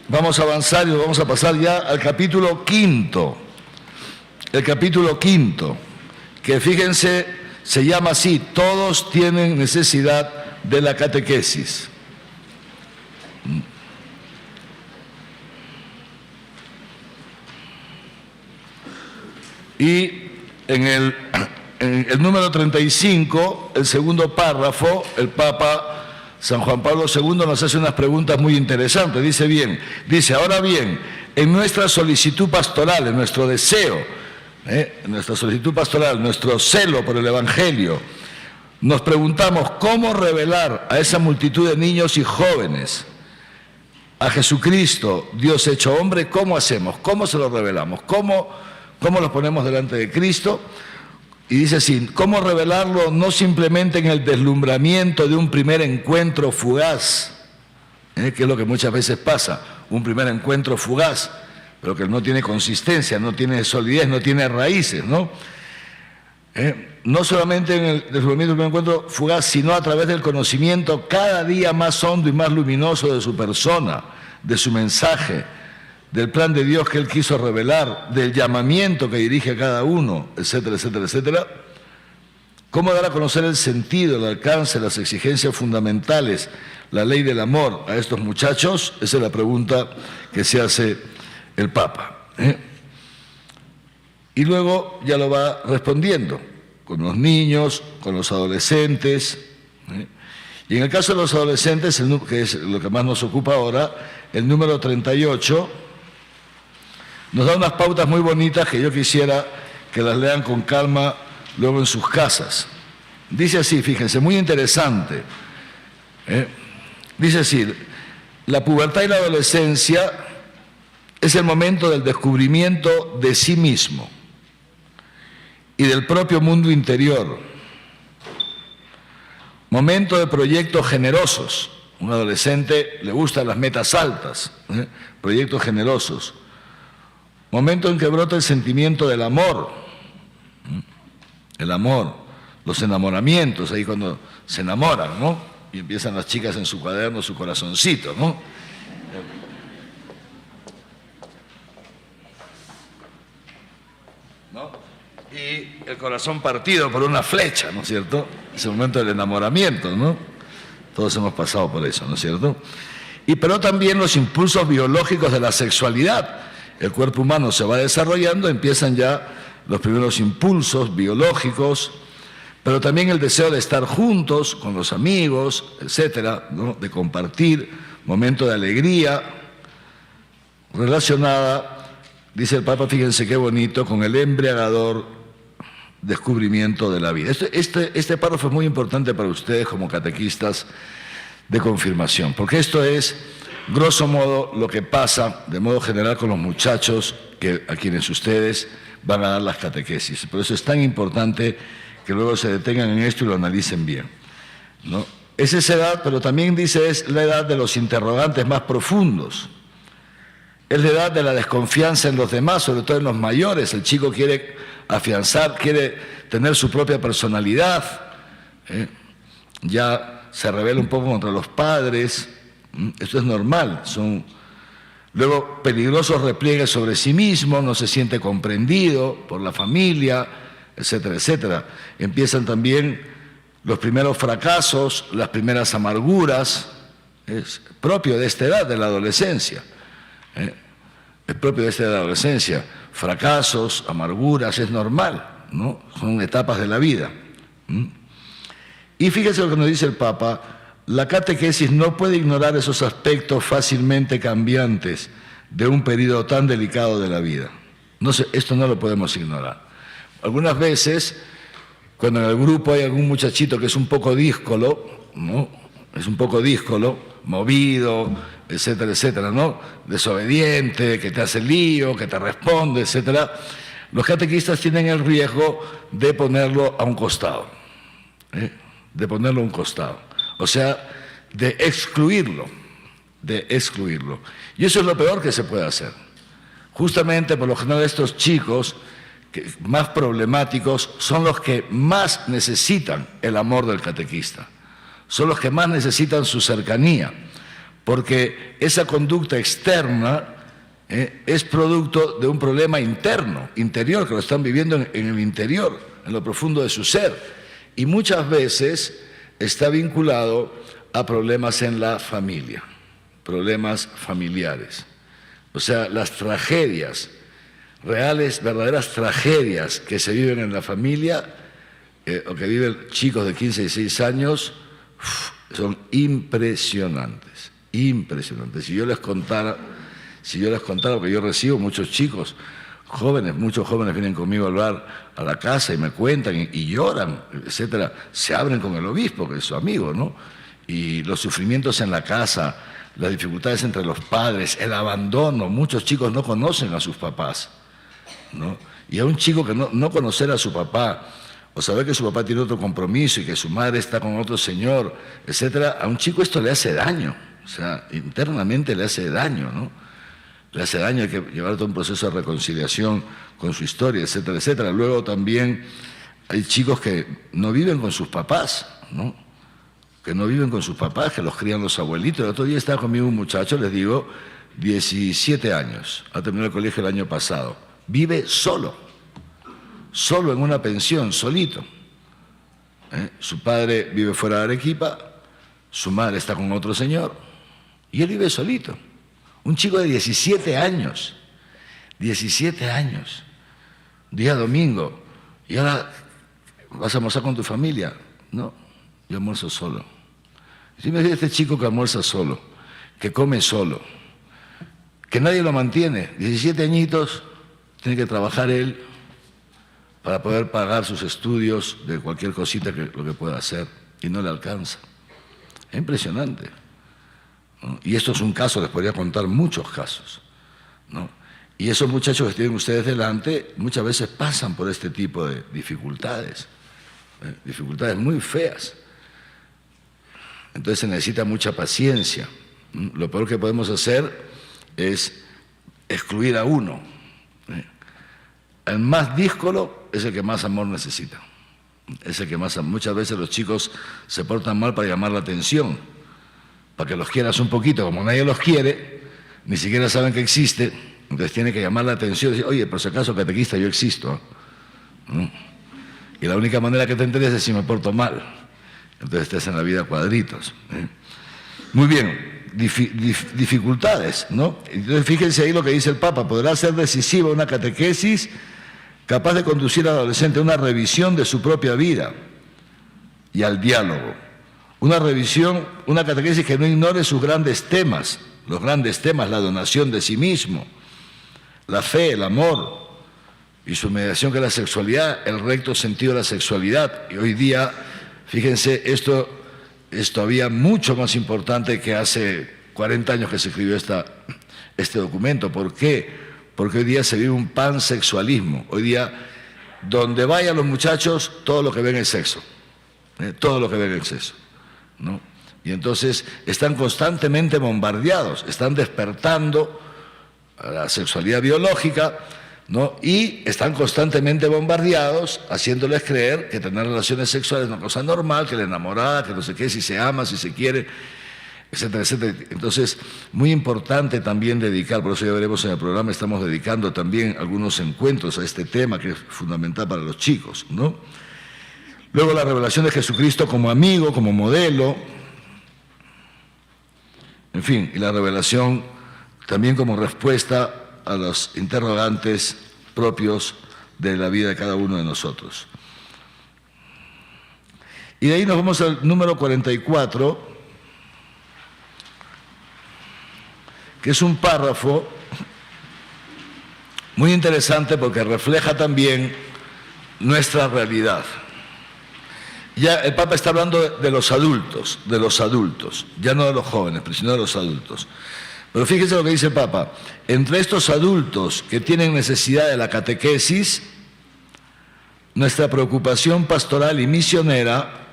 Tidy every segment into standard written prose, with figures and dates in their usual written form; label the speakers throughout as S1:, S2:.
S1: Vamos a avanzar y vamos a pasar ya al capítulo quinto. El capítulo quinto, que fíjense, se llama así: todos tienen necesidad de la catequesis. Y en el número 35, el segundo párrafo, el Papa San Juan Pablo II nos hace unas preguntas muy interesantes. Dice, ahora bien, en nuestra solicitud pastoral, en nuestro deseo, en nuestra solicitud pastoral, nuestro celo por el Evangelio, nos preguntamos cómo revelar a esa multitud de niños y jóvenes a Jesucristo, Dios hecho hombre. ¿Cómo hacemos? ¿Cómo se lo revelamos? ¿Cómo los ponemos delante de Cristo? Y dice así: ¿cómo revelarlo no simplemente en el deslumbramiento de un primer encuentro fugaz? Que es lo que muchas veces pasa, un primer encuentro fugaz, pero que no tiene consistencia, no tiene solidez, no tiene raíces, ¿no? No solamente en el deslumbramiento de un encuentro fugaz, sino a través del conocimiento cada día más hondo y más luminoso de su persona, de su mensaje, del plan de Dios que Él quiso revelar, del llamamiento que dirige a cada uno, etcétera, etcétera, etcétera. ¿Cómo dar a conocer el sentido, el alcance, las exigencias fundamentales, la ley del amor a estos muchachos? Esa es la pregunta que se hace el Papa. Y luego ya lo va respondiendo, con los niños, con los adolescentes. Y en el caso de los adolescentes, que es lo que más nos ocupa ahora, el número 38, nos da unas pautas muy bonitas que yo quisiera que las lean con calma luego en sus casas. Dice así, fíjense, muy interesante. Dice así: la pubertad y la adolescencia es el momento del descubrimiento de sí mismo y del propio mundo interior. Momento de proyectos generosos. Un adolescente le gustan las metas altas, proyectos generosos. Momento en que brota el sentimiento del amor, el amor, los enamoramientos, ahí cuando se enamoran, ¿no? Y empiezan las chicas en su cuaderno, su corazoncito, ¿no? Y el corazón partido por una flecha, ¿no es cierto? Es el momento del enamoramiento, ¿no? Todos hemos pasado por eso, ¿no es cierto? Pero también los impulsos biológicos de la sexualidad. El cuerpo humano se va desarrollando, empiezan ya los primeros impulsos biológicos, pero también el deseo de estar juntos con los amigos, etcétera, ¿no? De compartir, momento de alegría, relacionada, dice el Papa, fíjense qué bonito, con el embriagador descubrimiento de la vida. Este párrafo es muy importante para ustedes como catequistas de confirmación, porque esto es, grosso modo, lo que pasa de modo general con los muchachos a quienes ustedes van a dar las catequesis. Por eso es tan importante que luego se detengan en esto y lo analicen bien, ¿no? Es esa edad, pero también dice, es la edad de los interrogantes más profundos. Es la edad de la desconfianza en los demás, sobre todo en los mayores. El chico quiere afianzar, quiere tener su propia personalidad, ya se rebela un poco contra los padres. Esto es normal. Son luego peligrosos repliegues sobre sí mismo, no se siente comprendido por la familia, etcétera, etcétera. Empiezan también los primeros fracasos, las primeras amarguras. Es propio de esta edad de la adolescencia. Es propio de esta edad de la adolescencia. Fracasos, amarguras, es normal, ¿no? Son etapas de la vida. Y fíjese lo que nos dice el Papa: la catequesis no puede ignorar esos aspectos fácilmente cambiantes de un periodo tan delicado de la vida. Esto no lo podemos ignorar. Algunas veces, cuando en el grupo hay algún muchachito que es un poco díscolo, ¿no? Es un poco díscolo, movido, etcétera, etcétera, ¿no? Desobediente, que te hace lío, que te responde, etcétera. Los catequistas tienen el riesgo de ponerlo a un costado, de ponerlo a un costado. O sea, de excluirlo. Y eso es lo peor que se puede hacer. Justamente, por lo general, estos chicos más problemáticos son los que más necesitan el amor del catequista. Son los que más necesitan su cercanía, porque esa conducta externa es producto de un problema interno, interior, que lo están viviendo en el interior, en lo profundo de su ser. Y muchas veces está vinculado a problemas en la familia, problemas familiares. O sea, las tragedias reales, verdaderas tragedias que se viven en la familia o que viven chicos de 15 y 16 años son impresionantes, impresionantes. Si yo les contara, porque yo recibo muchos chicos, jóvenes, muchos jóvenes vienen conmigo a hablar a la casa y me cuentan y lloran, etcétera, se abren con el obispo, que es su amigo, ¿no? Y los sufrimientos en la casa, las dificultades entre los padres, el abandono, muchos chicos no conocen a sus papás, ¿no? Y a un chico que no conocer a su papá, o saber que su papá tiene otro compromiso y que su madre está con otro señor, etcétera, a un chico esto le hace daño, o sea, internamente le hace daño, ¿no? Le hace daño, hay que llevar todo un proceso de reconciliación con su historia, etcétera, etcétera. Luego también hay chicos que no viven con sus papás, ¿no? Que no viven con sus papás, que los crían los abuelitos. El otro día estaba conmigo un muchacho, les digo, 17 años, ha terminado el colegio el año pasado, vive solo en una pensión, solito. Su padre vive fuera de Arequipa, su madre está con otro señor, y él vive solito. Un chico de 17 años, día domingo, y ahora vas a almorzar con tu familia. No, yo almuerzo solo. Si me dice este chico que almuerza solo, que come solo, que nadie lo mantiene, 17 añitos, tiene que trabajar él para poder pagar sus estudios de cualquier cosita lo que pueda hacer, y no le alcanza. Es impresionante, ¿no? Y esto es un caso, les podría contar muchos casos, ¿no? Y esos muchachos que tienen ustedes delante muchas veces pasan por este tipo de dificultades, dificultades muy feas. Entonces se necesita mucha paciencia. Lo peor que podemos hacer es excluir a uno. El más díscolo es el que más amor necesita. Es el que más amor. Muchas veces los chicos se portan mal para llamar la atención, para que los quieras un poquito. Como nadie los quiere, ni siquiera saben que existe, entonces tiene que llamar la atención y decir, oye, por si acaso catequista, yo existo. Y la única manera que te enteres es si me porto mal. Entonces te hacen la vida cuadritos. Muy bien, dificultades, ¿no? Entonces fíjense ahí lo que dice el Papa: podrá ser decisiva una catequesis capaz de conducir al adolescente a una revisión de su propia vida y al diálogo. Una revisión, una catequesis que no ignore sus grandes temas, los grandes temas, la donación de sí mismo, la fe, el amor y su mediación, que es la sexualidad, el recto sentido de la sexualidad. Y hoy día, fíjense, esto es todavía mucho más importante que hace 40 años que se escribió este documento. ¿Por qué? Porque hoy día se vive un pansexualismo. Hoy día, donde vayan los muchachos, todo lo que ven es sexo. Todo lo que ven es sexo, ¿no? Y entonces están constantemente bombardeados, están despertando a la sexualidad biológica, ¿no? Y están constantemente bombardeados, haciéndoles creer que tener relaciones sexuales es una cosa normal, que la enamorada, que no sé qué, si se ama, si se quiere, etcétera, etcétera. Entonces, muy importante también dedicar, por eso ya veremos en el programa, estamos dedicando también algunos encuentros a este tema que es fundamental para los chicos, ¿no? Luego la revelación de Jesucristo como amigo, como modelo, en fin, y la revelación también como respuesta a los interrogantes propios de la vida de cada uno de nosotros. Y de ahí nos vamos al número 44, que es un párrafo muy interesante porque refleja también nuestra realidad. Ya el Papa está hablando de los adultos, ya no de los jóvenes, sino de los adultos. Pero fíjense lo que dice el Papa: entre estos adultos que tienen necesidad de la catequesis, nuestra preocupación pastoral y misionera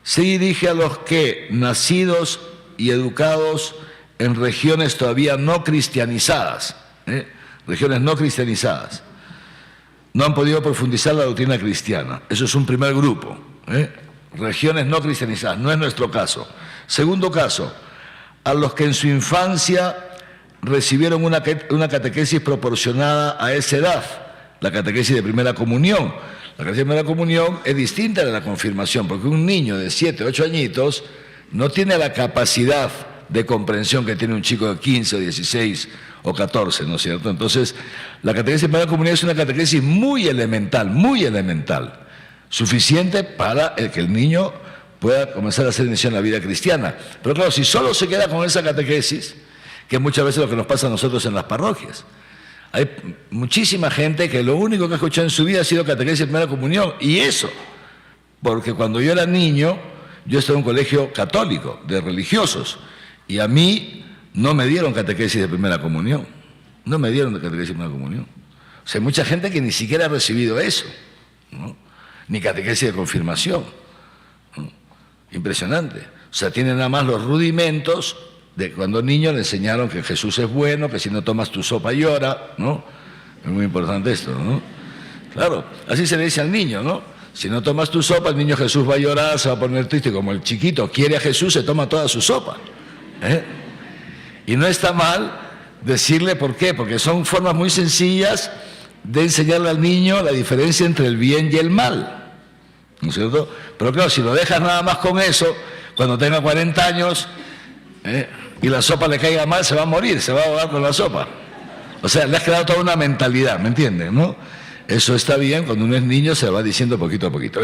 S1: se dirige a los que, nacidos y educados en regiones todavía no cristianizadas, no han podido profundizar la doctrina cristiana. Eso es un primer grupo, regiones no cristianizadas, no es nuestro caso. Segundo caso, a los que en su infancia recibieron una catequesis proporcionada a esa edad, la catequesis de primera comunión. La catequesis de primera comunión es distinta de la confirmación, porque un niño de 7, 8 añitos no tiene la capacidad de comprensión que tiene un chico de 15, 16 o 14, ¿no es cierto? Entonces, la catequesis de primera comunión es una catequesis muy elemental, suficiente para que el niño pueda comenzar a hacer inicio en la vida cristiana. Pero claro, si solo se queda con esa catequesis, que es muchas veces lo que nos pasa a nosotros en las parroquias, hay muchísima gente que lo único que ha escuchado en su vida ha sido catequesis de primera comunión, y eso, porque cuando yo era niño, yo estaba en un colegio católico, de religiosos, y a mí no me dieron catequesis de primera comunión, no me dieron catequesis de primera comunión. O sea, hay mucha gente que ni siquiera ha recibido eso, ¿no? Ni catequesis de confirmación, ¿no? Impresionante. O sea, tienen nada más los rudimentos de cuando niño le enseñaron que Jesús es bueno, que si no tomas tu sopa llora, ¿no? Es muy importante esto, ¿no? Claro, así se le dice al niño, ¿no? Si no tomas tu sopa, el niño Jesús va a llorar, se va a poner triste. Como el chiquito quiere a Jesús, se toma toda su sopa, ¿eh? Y no está mal decirle por qué, porque son formas muy sencillas de enseñarle al niño la diferencia entre el bien y el mal, ¿no es cierto? Pero claro, si lo dejas nada más con eso, cuando tenga 40 años y la sopa le caiga mal, se va a morir, se va a ahogar con la sopa. O sea, le has creado toda una mentalidad, ¿me entienden, no? Eso está bien, cuando uno es niño se va diciendo poquito a poquito.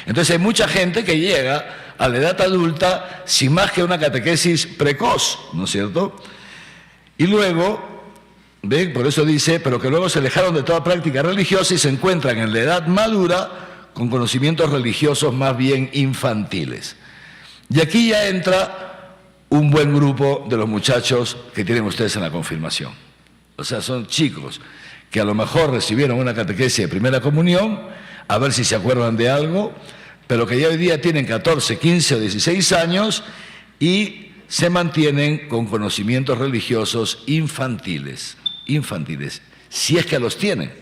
S1: Entonces hay mucha gente que llega a la edad adulta sin más que una catequesis precoz, ¿no es cierto? Y luego, ¿ven? Por eso dice, pero que luego se alejaron de toda práctica religiosa y se encuentran en la edad madura con conocimientos religiosos más bien infantiles. Y aquí ya entra un buen grupo de los muchachos que tienen ustedes en la confirmación. O sea, son chicos que a lo mejor recibieron una catequesis de primera comunión, a ver si se acuerdan de algo, pero que ya hoy día tienen 14, 15 o 16 años y se mantienen con conocimientos religiosos infantiles, si es que los tienen.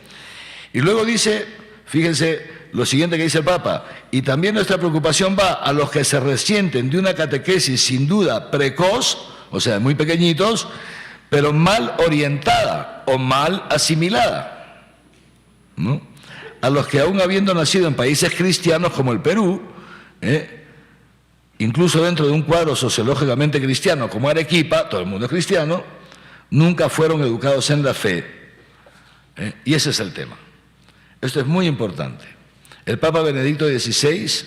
S1: Y luego dice, fíjense lo siguiente que dice el Papa, y también nuestra preocupación va a los que se resienten de una catequesis sin duda precoz, o sea, muy pequeñitos, pero mal orientada o mal asimilada, ¿no? A los que aún habiendo nacido en países cristianos como el Perú, incluso dentro de un cuadro sociológicamente cristiano como Arequipa, todo el mundo es cristiano, nunca fueron educados en la fe. Y ese es el tema. Esto es muy importante. El Papa Benedicto XVI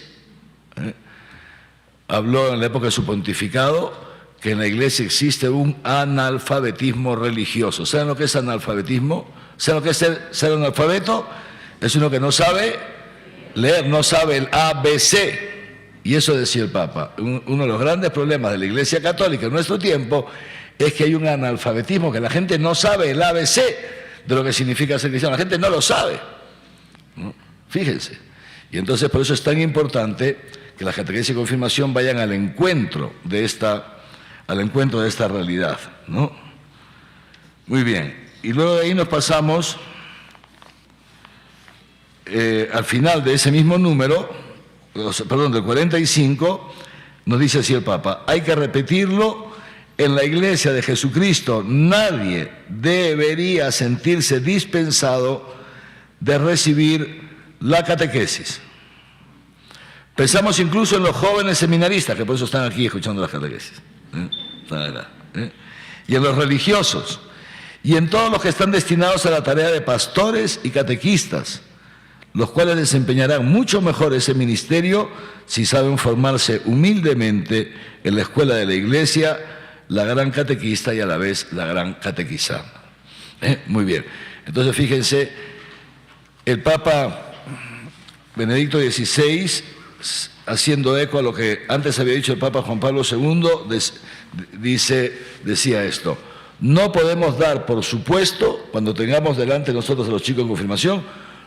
S1: habló en la época de su pontificado que en la Iglesia existe un analfabetismo religioso. ¿Saben lo que es analfabetismo? ¿Saben lo que es ser analfabeto? Es uno que no sabe leer, no sabe el ABC. Y eso decía el Papa. Uno de los grandes problemas de la Iglesia Católica en nuestro tiempo es que hay un analfabetismo, que la gente no sabe el ABC de lo que significa ser cristiano. La gente no lo sabe, ¿no? Fíjense. Y entonces por eso es tan importante que la catequesis y confirmación vayan al encuentro de esta realidad, ¿no? Muy bien. Y luego de ahí nos pasamos al final de ese mismo número, perdón, del 45, nos dice así el Papa: hay que repetirlo, en la Iglesia de Jesucristo nadie debería sentirse dispensado de recibir la catequesis. Pensamos incluso en los jóvenes seminaristas, que por eso están aquí escuchando las catequesis, y en los religiosos, y en todos los que están destinados a la tarea de pastores y catequistas, los cuales desempeñarán mucho mejor ese ministerio si saben formarse humildemente en la escuela de la Iglesia, la gran catequista y a la vez la gran catequizada. Muy bien. Entonces fíjense, el Papa Benedicto XVI, haciendo eco a lo que antes había dicho el Papa Juan Pablo II, decía esto: no podemos dar por supuesto, cuando tengamos delante nosotros a los chicos en confirmación,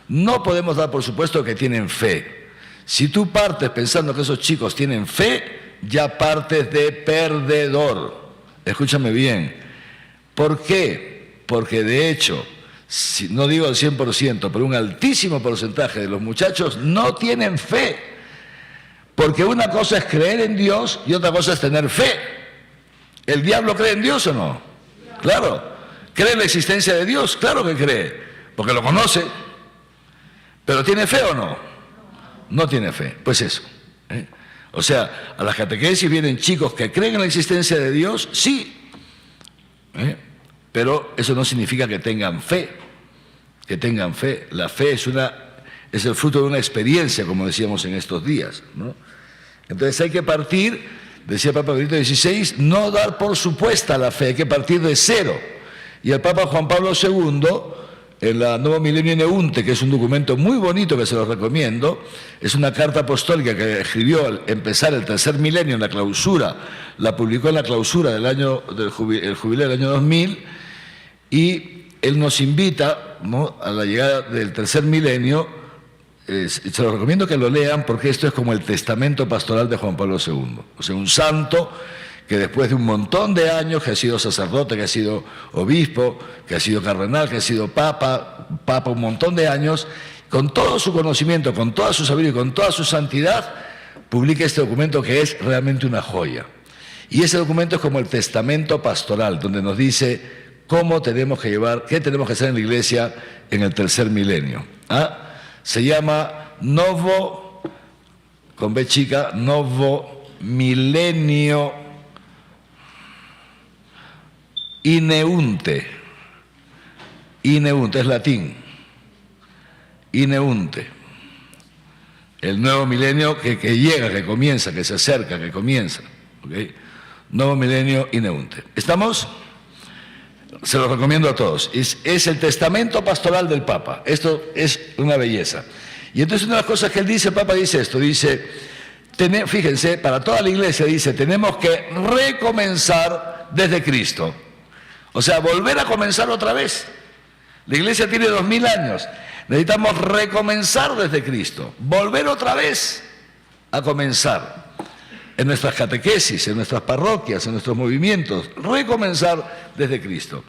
S1: no podemos dar por supuesto que tienen fe. Si tú partes pensando que esos chicos tienen fe, ya partes de perdedor. Escúchame bien. ¿Por qué? Porque de hecho, si, no digo el 100%, pero un altísimo porcentaje de los muchachos no tienen fe. Porque una cosa es creer en Dios y otra cosa es tener fe. ¿El diablo cree en Dios o no? Claro. ¿Cree en la existencia de Dios? Claro que cree, porque lo conoce. ¿Pero tiene fe o no? No tiene fe. Pues eso. O sea, a las catequesis vienen chicos que creen en la existencia de Dios, sí. Pero eso no significa que tengan fe. Que tengan fe. La fe es el fruto de una experiencia, como decíamos en estos días, ¿no? Entonces hay que partir, decía el Papa Benedicto XVI, no dar por supuesta la fe, hay que partir de cero. Y el Papa Juan Pablo II, en la Nuevo Milenio Ineunte, que es un documento muy bonito que se los recomiendo, es una carta apostólica que escribió al empezar el tercer milenio en la clausura, la publicó en la clausura del jubileo del año 2000, y él nos invita, ¿no?, a la llegada del tercer milenio. Se los recomiendo que lo lean porque esto es como el testamento pastoral de Juan Pablo II. O sea, un santo que después de un montón de años, que ha sido sacerdote, que ha sido obispo, que ha sido cardenal, que ha sido papa un montón de años, con todo su conocimiento, con toda su sabiduría y con toda su santidad, publica este documento que es realmente una joya. Y ese documento es como el testamento pastoral, donde nos dice cómo tenemos que llevar, qué tenemos que hacer en la Iglesia en el tercer milenio. Se llama Novo, con B chica, Novo Milenio Ineunte. Ineunte, es latín. Ineunte. El nuevo milenio que llega, que comienza, que se acerca, que comienza. ¿Okay? Nuevo milenio Ineunte. ¿Estamos? Se lo recomiendo a todos. Es el testamento pastoral del Papa. Esto es una belleza. Y entonces una de las cosas que él dice, el Papa dice esto, dice, fíjense, para toda la Iglesia dice, tenemos que recomenzar desde Cristo. O sea, volver a comenzar otra vez. La Iglesia tiene 2000 años. Necesitamos recomenzar desde Cristo. Volver otra vez a comenzar. En nuestras catequesis, en nuestras parroquias, en nuestros movimientos, recomenzar desde Cristo.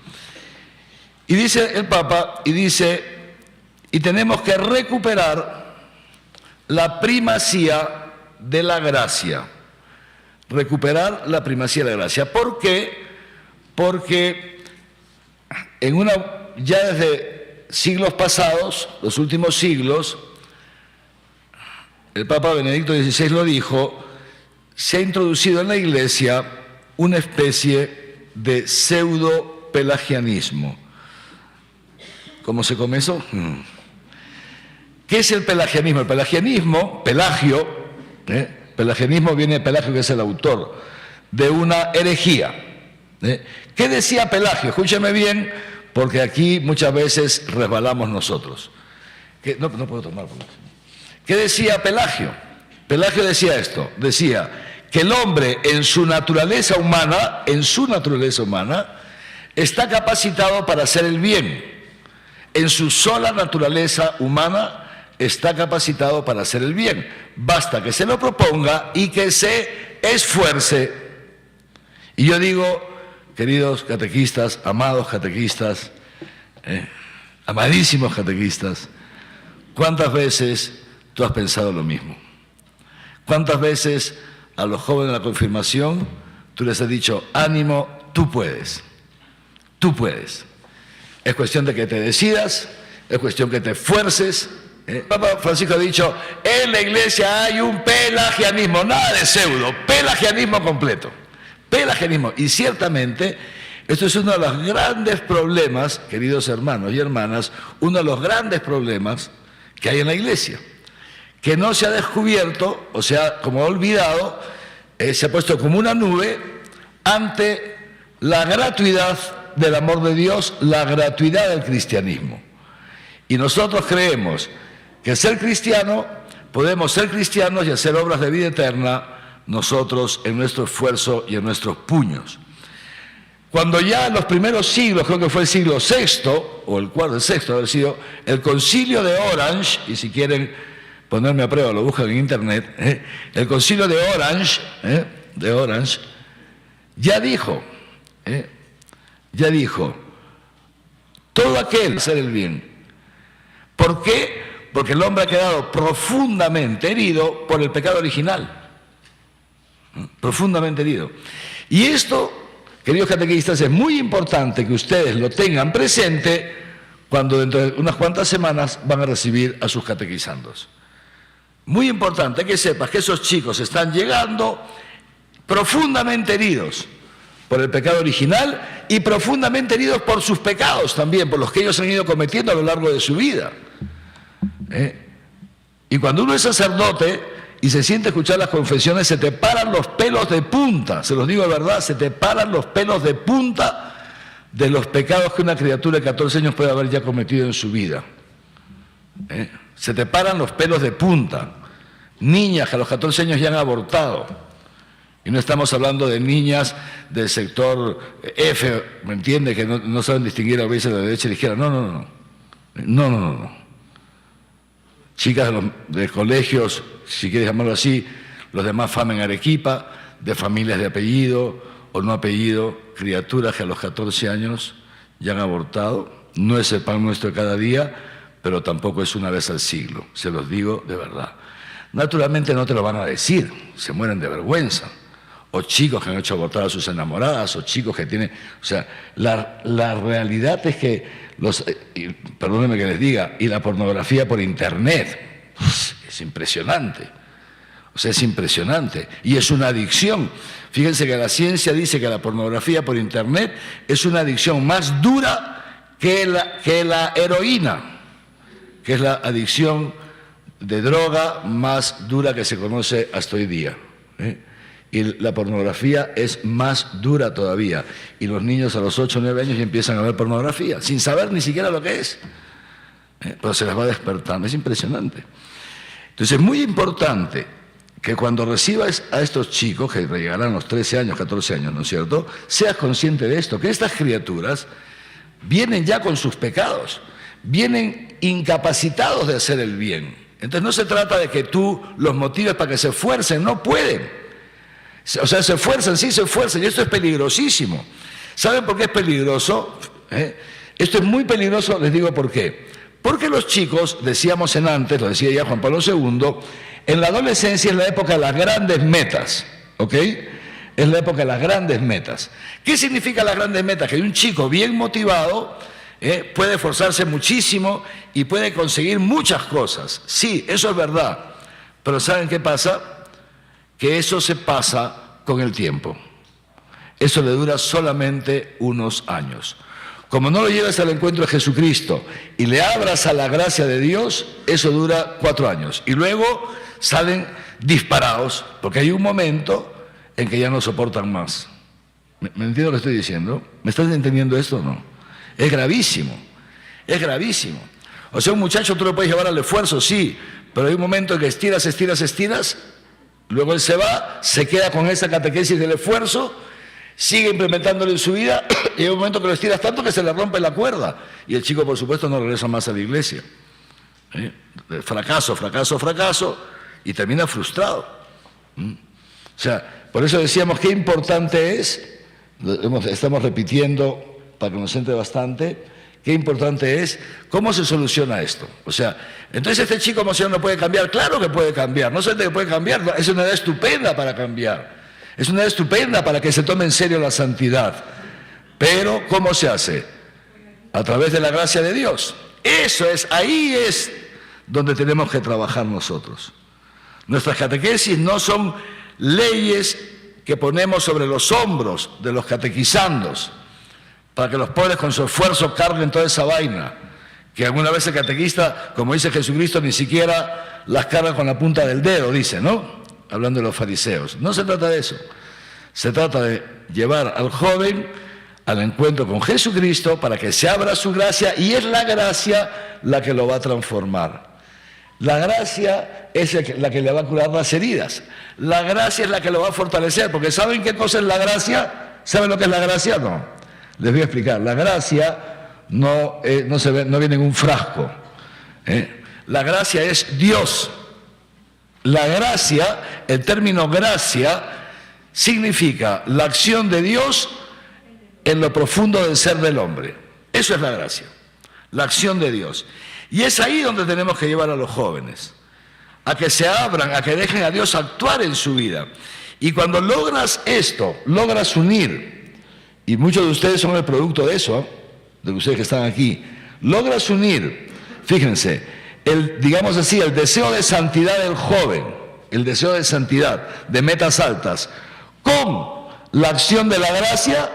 S1: Y dice el Papa, y tenemos que recuperar la primacía de la gracia. Recuperar la primacía de la gracia. ¿Por qué? Porque ya desde siglos pasados, los últimos siglos, el Papa Benedicto XVI lo dijo, se ha introducido en la Iglesia una especie de pseudo-pelagianismo. ¿Cómo se comenzó? ¿Qué es el pelagianismo? El pelagianismo, Pelagio, pelagianismo viene de Pelagio, que es el autor, de una herejía. ¿Qué decía Pelagio? Escúcheme bien, porque aquí muchas veces resbalamos nosotros. No puedo tomar. ¿Qué decía Pelagio? Pelagio decía esto, decía que el hombre en su naturaleza humana, está capacitado para hacer el bien. En su sola naturaleza humana está capacitado para hacer el bien. Basta que se lo proponga y que se esfuerce. Y yo digo, queridos catequistas, amados catequistas, amadísimos catequistas, ¿cuántas veces tú has pensado lo mismo? ¿Cuántas veces a los jóvenes de la confirmación tú les has dicho, ánimo, tú puedes, tú puedes? Es cuestión de que te decidas, es cuestión que te esfuerces. Papa Francisco ha dicho, en la Iglesia hay un pelagianismo, nada de pseudo, pelagianismo completo, pelagianismo. Y ciertamente, esto es uno de los grandes problemas, queridos hermanos y hermanas, uno de los grandes problemas que hay en la Iglesia, que no se ha descubierto, o sea, como ha olvidado, se ha puesto como una nube ante la gratuidad del amor de Dios, la gratuidad del cristianismo. Y nosotros creemos que ser cristiano, podemos ser cristianos y hacer obras de vida eterna nosotros en nuestro esfuerzo y en nuestros puños. Cuando ya en los primeros siglos, creo que fue el siglo VI, o el cuarto, el sexto, haber sido el concilio de Orange, y si quieren ponerme a prueba, lo buscan en internet, el concilio de Orange, ya dijo, todo aquel hacer el bien. ¿Por qué? Porque el hombre ha quedado profundamente herido por el pecado original. Profundamente herido. Y esto queridos catequistas, es muy importante que ustedes lo tengan presente cuando dentro de unas cuantas semanas van a recibir a sus catequizandos. Muy importante que sepas que esos chicos están llegando profundamente heridos por el pecado original y profundamente heridos por sus pecados también, por los que ellos han ido cometiendo a lo largo de su vida. Y cuando uno es sacerdote y se siente escuchar las confesiones, se te paran los pelos de punta, se los digo de verdad, se te paran los pelos de punta de los pecados que una criatura de 14 años puede haber ya cometido en su vida. Se te paran los pelos de punta. Niñas que a los 14 años ya han abortado. Y no estamos hablando de niñas del sector F, ¿me entiende? Que no saben distinguir a veces la derecha y la izquierda. No. Chicas de colegios, si quieres llamarlo así, los de más fama en Arequipa, de familias de apellido o no apellido, criaturas que a los 14 años ya han abortado. No es el pan nuestro de cada día, pero tampoco es una vez al siglo, se los digo de verdad. Naturalmente no te lo van a decir, se mueren de vergüenza. O chicos que han hecho abortar a sus enamoradas, o chicos que tienen... O sea, la realidad es que perdónenme que les diga, y la pornografía por internet, es impresionante. O sea, es impresionante. Y es una adicción. Fíjense que la ciencia dice que la pornografía por internet es una adicción más dura que la heroína, que es la adicción de droga más dura que se conoce hasta hoy día. Y la pornografía es más dura todavía. Y los niños a los 8 o 9 años ya empiezan a ver pornografía, sin saber ni siquiera lo que es. Pero se les va despertando, es impresionante. Entonces es muy importante que cuando recibas a estos chicos, que llegarán a los 13 años, 14 años, ¿no es cierto?, seas consciente de esto, que estas criaturas vienen ya con sus pecados, vienen incapacitados de hacer el bien. Entonces no se trata de que tú los motives para que se esfuercen, no pueden. O sea, se esfuerzan, sí se esfuerzan, y esto es peligrosísimo. ¿Saben por qué es peligroso? Esto es muy peligroso, les digo por qué. Porque los chicos, decíamos antes, lo decía ya Juan Pablo II, en la adolescencia es la época de las grandes metas, ¿ok? Es la época de las grandes metas. ¿Qué significa las grandes metas? Que un chico bien motivado puede esforzarse muchísimo y puede conseguir muchas cosas. Sí, eso es verdad. Pero ¿saben qué pasa? Que eso se pasa con el tiempo. Eso le dura solamente unos años. Como no lo lleves al encuentro de Jesucristo y le abras a la gracia de Dios, eso dura 4 años. Y luego salen disparados, porque hay un momento en que ya no soportan más. ¿Me entiendes lo que estoy diciendo? ¿Me estás entendiendo esto o no? Es gravísimo, es gravísimo. O sea, un muchacho tú lo puedes llevar al esfuerzo, sí, pero hay un momento en que estiras, luego él se va, se queda con esa catequesis del esfuerzo, sigue implementándolo en su vida y hay un momento que lo estiras tanto que se le rompe la cuerda y el chico, por supuesto, no regresa más a la iglesia. Fracaso y termina frustrado. O sea, por eso decíamos qué importante es, estamos repitiendo para que nos entre bastante, qué importante es, cómo se soluciona esto. O sea, entonces este chico emocional no puede cambiar, claro que puede cambiar, no solamente que puede cambiar, es una edad estupenda para cambiar, es una edad estupenda para que se tome en serio la santidad. Pero, ¿cómo se hace? A través de la gracia de Dios. Eso es, ahí es donde tenemos que trabajar nosotros. Nuestras catequesis no son leyes que ponemos sobre los hombros de los catequizandos, para que los pobres con su esfuerzo carguen toda esa vaina, que alguna vez el catequista, como dice Jesucristo, ni siquiera las carga con la punta del dedo, dice, ¿no? Hablando de los fariseos. No se trata de eso. Se trata de llevar al joven al encuentro con Jesucristo para que se abra su gracia, y es la gracia la que lo va a transformar. La gracia es la que le va a curar las heridas. La gracia es la que lo va a fortalecer, porque ¿saben qué cosa es la gracia? ¿Saben lo que es la gracia? No. Les voy a explicar. La gracia no viene en un frasco. La gracia es Dios. La gracia, el término gracia, significa la acción de Dios en lo profundo del ser del hombre. Eso es la gracia, la acción de Dios. Y es ahí donde tenemos que llevar a los jóvenes, a que se abran, a que dejen a Dios actuar en su vida. Y cuando logras esto, logras unir y muchos de ustedes son el producto de eso, de ustedes que están aquí, logras unir, fíjense, digamos así, el deseo de santidad del joven, el deseo de santidad, de metas altas, con la acción de la gracia,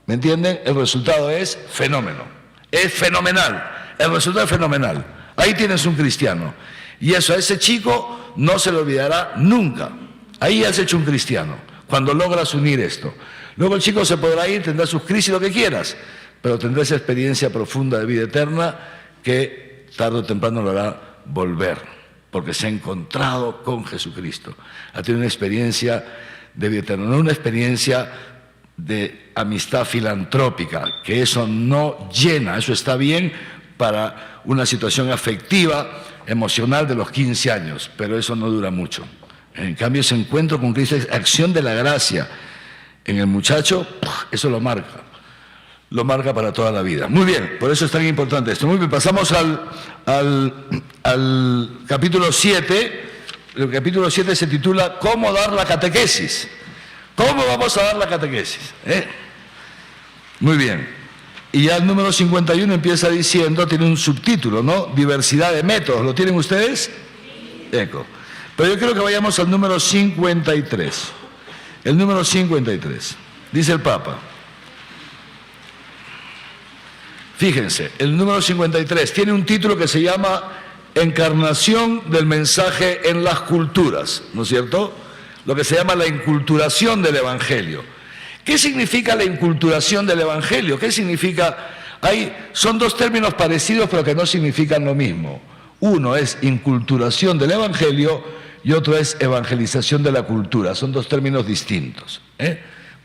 S1: ¿me entienden? El resultado es fenómeno, es fenomenal, el resultado es fenomenal. Ahí tienes un cristiano, y eso a ese chico no se le olvidará nunca. Ahí has hecho un cristiano, cuando logras unir esto. Luego el chico se podrá ir, tendrá sus crisis, lo que quieras, pero tendrá esa experiencia profunda de vida eterna que tarde o temprano lo hará volver, porque se ha encontrado con Jesucristo. Ha tenido una experiencia de vida eterna, no una experiencia de amistad filantrópica, que eso no llena, eso está bien para una situación afectiva, emocional de los 15 años, pero eso no dura mucho. En cambio, ese encuentro con Cristo es acción de la gracia. En el muchacho, eso lo marca para toda la vida. Muy bien, por eso es tan importante esto. Muy bien, pasamos al capítulo 7. El capítulo 7 se titula ¿Cómo dar la catequesis? ¿Cómo vamos a dar la catequesis? Muy bien. Y ya el número 51 empieza diciendo, tiene un subtítulo, ¿no? Diversidad de métodos. ¿Lo tienen ustedes? Eco. Pero yo quiero que vayamos al número 53. El número 53, dice el Papa. Fíjense, el número 53 tiene un título que se llama Encarnación del mensaje en las culturas, ¿no es cierto? Lo que se llama la inculturación del Evangelio. ¿Qué significa la inculturación del Evangelio? ¿Qué significa? Son dos términos parecidos pero que no significan lo mismo. Uno es inculturación del Evangelio y otro es evangelización de la cultura. Son dos términos distintos,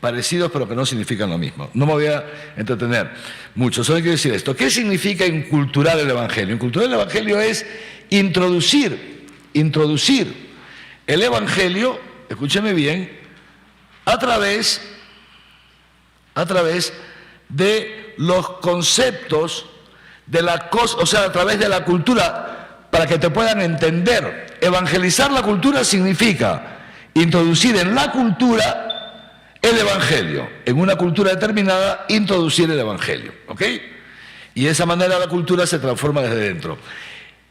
S1: parecidos pero que no significan lo mismo. No me voy a entretener mucho, solo quiero decir esto. ¿Qué significa inculturar el Evangelio? Inculturar el Evangelio es introducir el Evangelio, escúcheme bien, a través de los conceptos de la cosa, o sea, a través de la cultura, para que te puedan entender. Evangelizar la cultura significa introducir en la cultura el Evangelio. En una cultura determinada, introducir el Evangelio. ¿Ok? Y de esa manera la cultura se transforma desde dentro.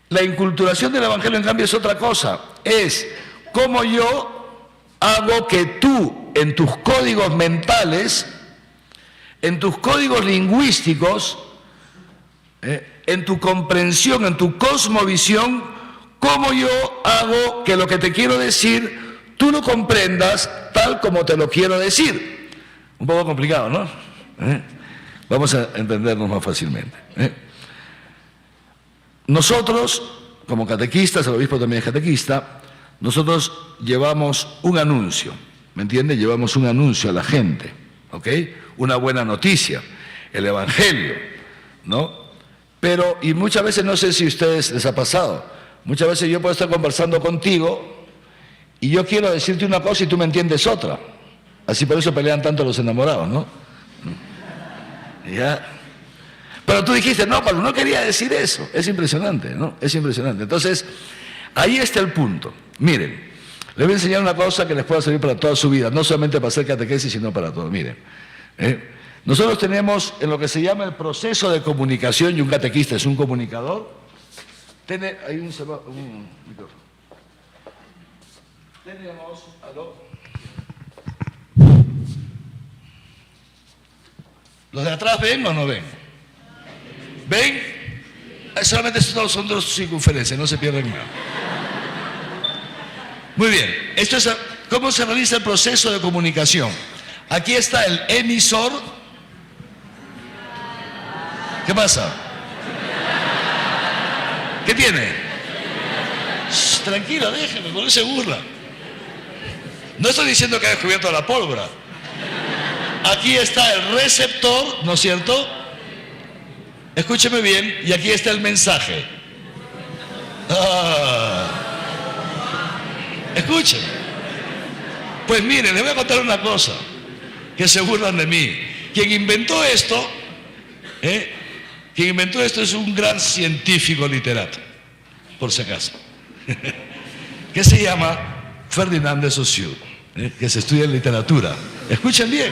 S1: La inculturación del Evangelio, en cambio, es otra cosa. Es cómo yo hago que tú, en tus códigos mentales, en tus códigos lingüísticos, en tu comprensión, en tu cosmovisión, cómo yo hago que lo que te quiero decir, tú lo comprendas tal como te lo quiero decir. Un poco complicado, ¿no? Vamos a entendernos más fácilmente. Nosotros, como catequistas, el obispo también es catequista, nosotros llevamos un anuncio, ¿me entiende? Llevamos un anuncio a la gente, ¿ok? Una buena noticia, el Evangelio, ¿no? Pero, y muchas veces, no sé si a ustedes les ha pasado, muchas veces yo puedo estar conversando contigo y yo quiero decirte una cosa y tú me entiendes otra. Así por eso pelean tanto los enamorados, ¿no? Ya. Pero tú dijiste, no, Pablo, no quería decir eso. Es impresionante, ¿no? Es impresionante. Entonces, ahí está el punto. Miren, les voy a enseñar una cosa que les pueda servir para toda su vida, no solamente para hacer catequesis, sino para todo. Miren, nosotros tenemos en lo que se llama el proceso de comunicación, y un catequista es un comunicador. Hay un micrófono. Tenemos, ¿los de atrás ven o no ven? ¿Ven? Solamente son dos circunferencias, no se pierden nada. Muy bien, esto es cómo se realiza el proceso de comunicación. Aquí está el emisor. ¿Qué pasa? ¿Qué tiene? Shh, tranquila, déjeme, por eso se burla. No estoy diciendo que haya descubierto la pólvora. Aquí está el receptor, ¿no es cierto? Escúcheme bien, y aquí está el mensaje. Escuchen. Pues miren, les voy a contar una cosa, que se burlan de mí. Quien inventó esto es un gran científico literato, por si acaso, que se llama Ferdinand de Saussure, que se estudia en literatura. Escuchen bien.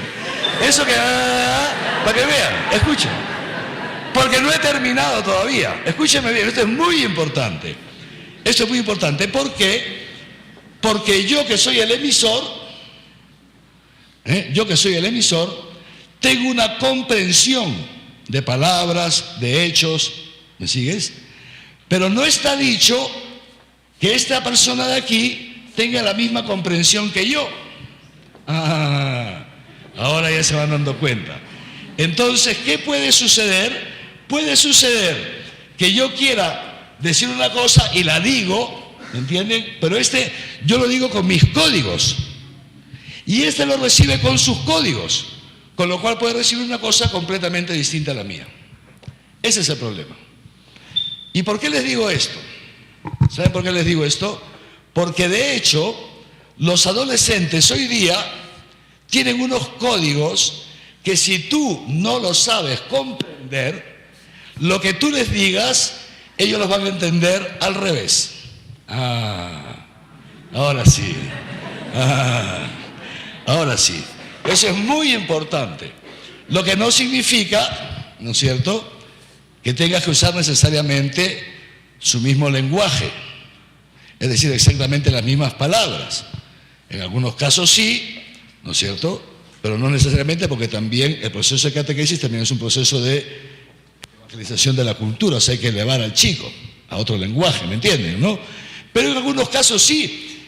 S2: Eso que... para que vean, escuchen. Porque no he terminado todavía. Escúchenme bien, esto es muy importante. Esto es muy importante. ¿Por qué? Porque yo que soy el emisor, tengo una comprensión de palabras, de hechos, ¿me sigues? Pero no está dicho que esta persona de aquí tenga la misma comprensión que yo. Ahora ya se van dando cuenta. Entonces, ¿qué puede suceder? Puede suceder que yo quiera decir una cosa y la digo, ¿me entienden? Pero yo lo digo con mis códigos. Y lo recibe con sus códigos. Con lo cual puede recibir una cosa completamente distinta a la mía. Ese es el problema. ¿Y por qué les digo esto? ¿Saben por qué les digo esto? Porque de hecho, los adolescentes hoy día tienen unos códigos que si tú no los sabes comprender, lo que tú les digas, ellos los van a entender al revés. Ahora sí. Ahora sí. Eso es muy importante. Lo que no significa, ¿no es cierto?, que tengas que usar necesariamente su mismo lenguaje. Es decir, exactamente las mismas palabras. En algunos casos sí, ¿no es cierto?, pero no necesariamente, porque también el proceso de catequesis también es un proceso de evangelización de la cultura, o sea, hay que elevar al chico a otro lenguaje, ¿me entienden?, ¿no? Pero en algunos casos sí.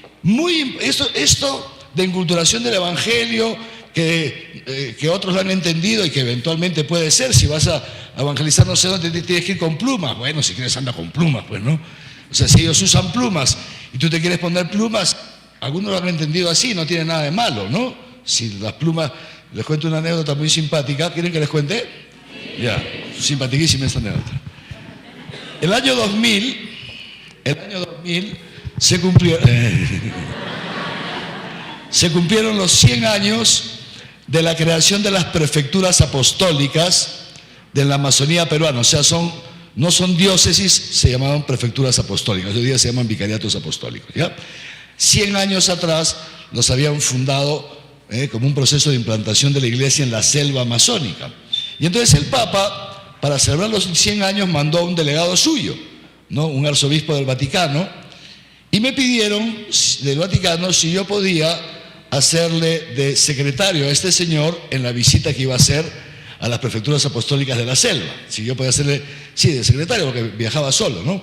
S2: Esto de enculturación del evangelio, que otros lo han entendido y que eventualmente puede ser, si vas a evangelizar no sé dónde, tienes que ir con plumas. Bueno, si quieres anda con plumas, pues, ¿no? O sea, si ellos usan plumas y tú te quieres poner plumas, algunos lo han entendido así, no tiene nada de malo, ¿no? Si las plumas, les cuento una anécdota muy simpática. ¿Quieren que les cuente? Ya, simpaticísima esta anécdota. El año 2000 se cumplieron los 100 años de la creación de las prefecturas apostólicas de la Amazonía peruana. O sea, no son diócesis, se llamaban prefecturas apostólicas. Hoy día se llaman vicariatos apostólicos, ¿ya? 100 años atrás los habían fundado como un proceso de implantación de la iglesia en la selva amazónica. Y entonces el Papa, para celebrar los 100 años, mandó a un delegado suyo, ¿no?, un arzobispo del Vaticano, y me pidieron del Vaticano si yo podía hacerle de secretario a este señor en la visita que iba a hacer a las prefecturas apostólicas de la selva. Si yo podía hacerle, sí, de secretario, porque viajaba solo, ¿no?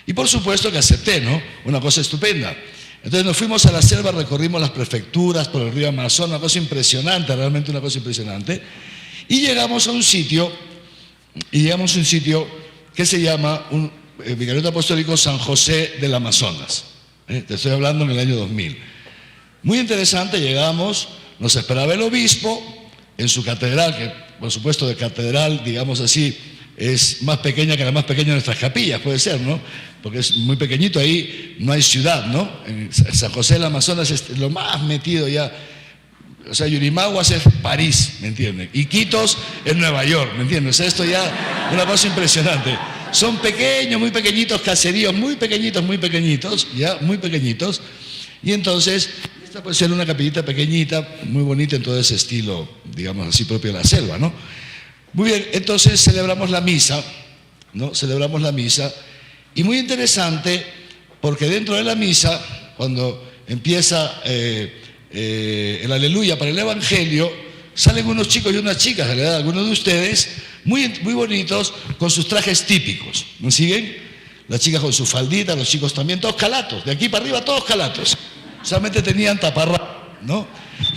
S2: Y por supuesto que acepté, ¿no? Una cosa estupenda. Entonces nos fuimos a la selva, recorrimos las prefecturas por el río Amazonas, una cosa impresionante, realmente una cosa impresionante. Y llegamos a un sitio que se llama el Vicariato Apostólico San José del Amazonas. Te estoy hablando en el año 2000. Muy interesante, llegamos, nos esperaba el obispo en su catedral, que por supuesto de catedral, digamos así, es más pequeña que la más pequeña de nuestras capillas, puede ser, ¿no? Porque es muy pequeñito, ahí no hay ciudad, ¿no? En San José del Amazonas es lo más metido ya. O sea, Yurimaguas es París, ¿me entienden? Y Quitos es Nueva York, ¿me entienden? O sea, esto ya es una cosa impresionante. Son pequeños, muy pequeñitos, caseríos, muy pequeñitos, ya, muy pequeñitos. Y entonces, esta puede ser una capillita pequeñita, muy bonita en todo ese estilo, digamos así, propio de la selva, ¿no? Muy bien, entonces celebramos la misa, ¿no? Celebramos la misa, y muy interesante, porque dentro de la misa, cuando empieza el aleluya para el evangelio, salen unos chicos y unas chicas de la edad de algunos de ustedes, muy bonitos, con sus trajes típicos, ¿me siguen? Las chicas con su faldita, los chicos también, todos calatos, de aquí para arriba todos calatos, solamente tenían taparra, ¿no?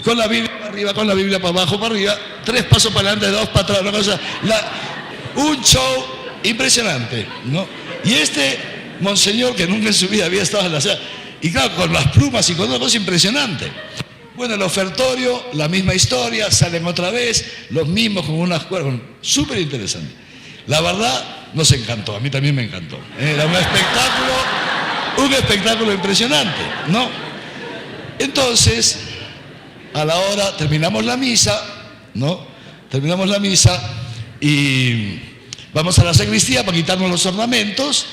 S2: Con la Biblia para arriba, con la Biblia para abajo, para arriba, 3 pasos para adelante, 2 para atrás, una cosa, un show impresionante, ¿no? Y monseñor que nunca en su vida había estado en la sala, y claro, con las plumas y con una cosa impresionante. Bueno, el ofertorio, la misma historia, salen otra vez, los mismos con unas cuerdas, súper interesante. La verdad, nos encantó, a mí también me encantó. Era un espectáculo impresionante, ¿no? Entonces, a la hora, terminamos la misa, ¿no? Terminamos la misa y vamos a la sacristía para quitarnos los ornamentos,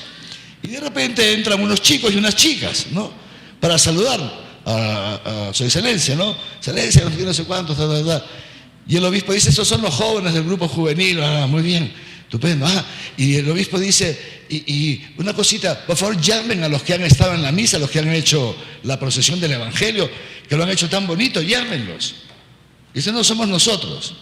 S2: y de repente entran unos chicos y unas chicas, ¿no? Para saludar a su excelencia, ¿no? Excelencia, no sé cuántos, Y el obispo dice, esos son los jóvenes del grupo juvenil. Ah, muy bien, estupendo. Ah, y el obispo dice, y una cosita, por favor llamen a los que han estado en la misa, a los que han hecho la procesión del Evangelio, que lo han hecho tan bonito, llámenlos. Y dice, no somos nosotros.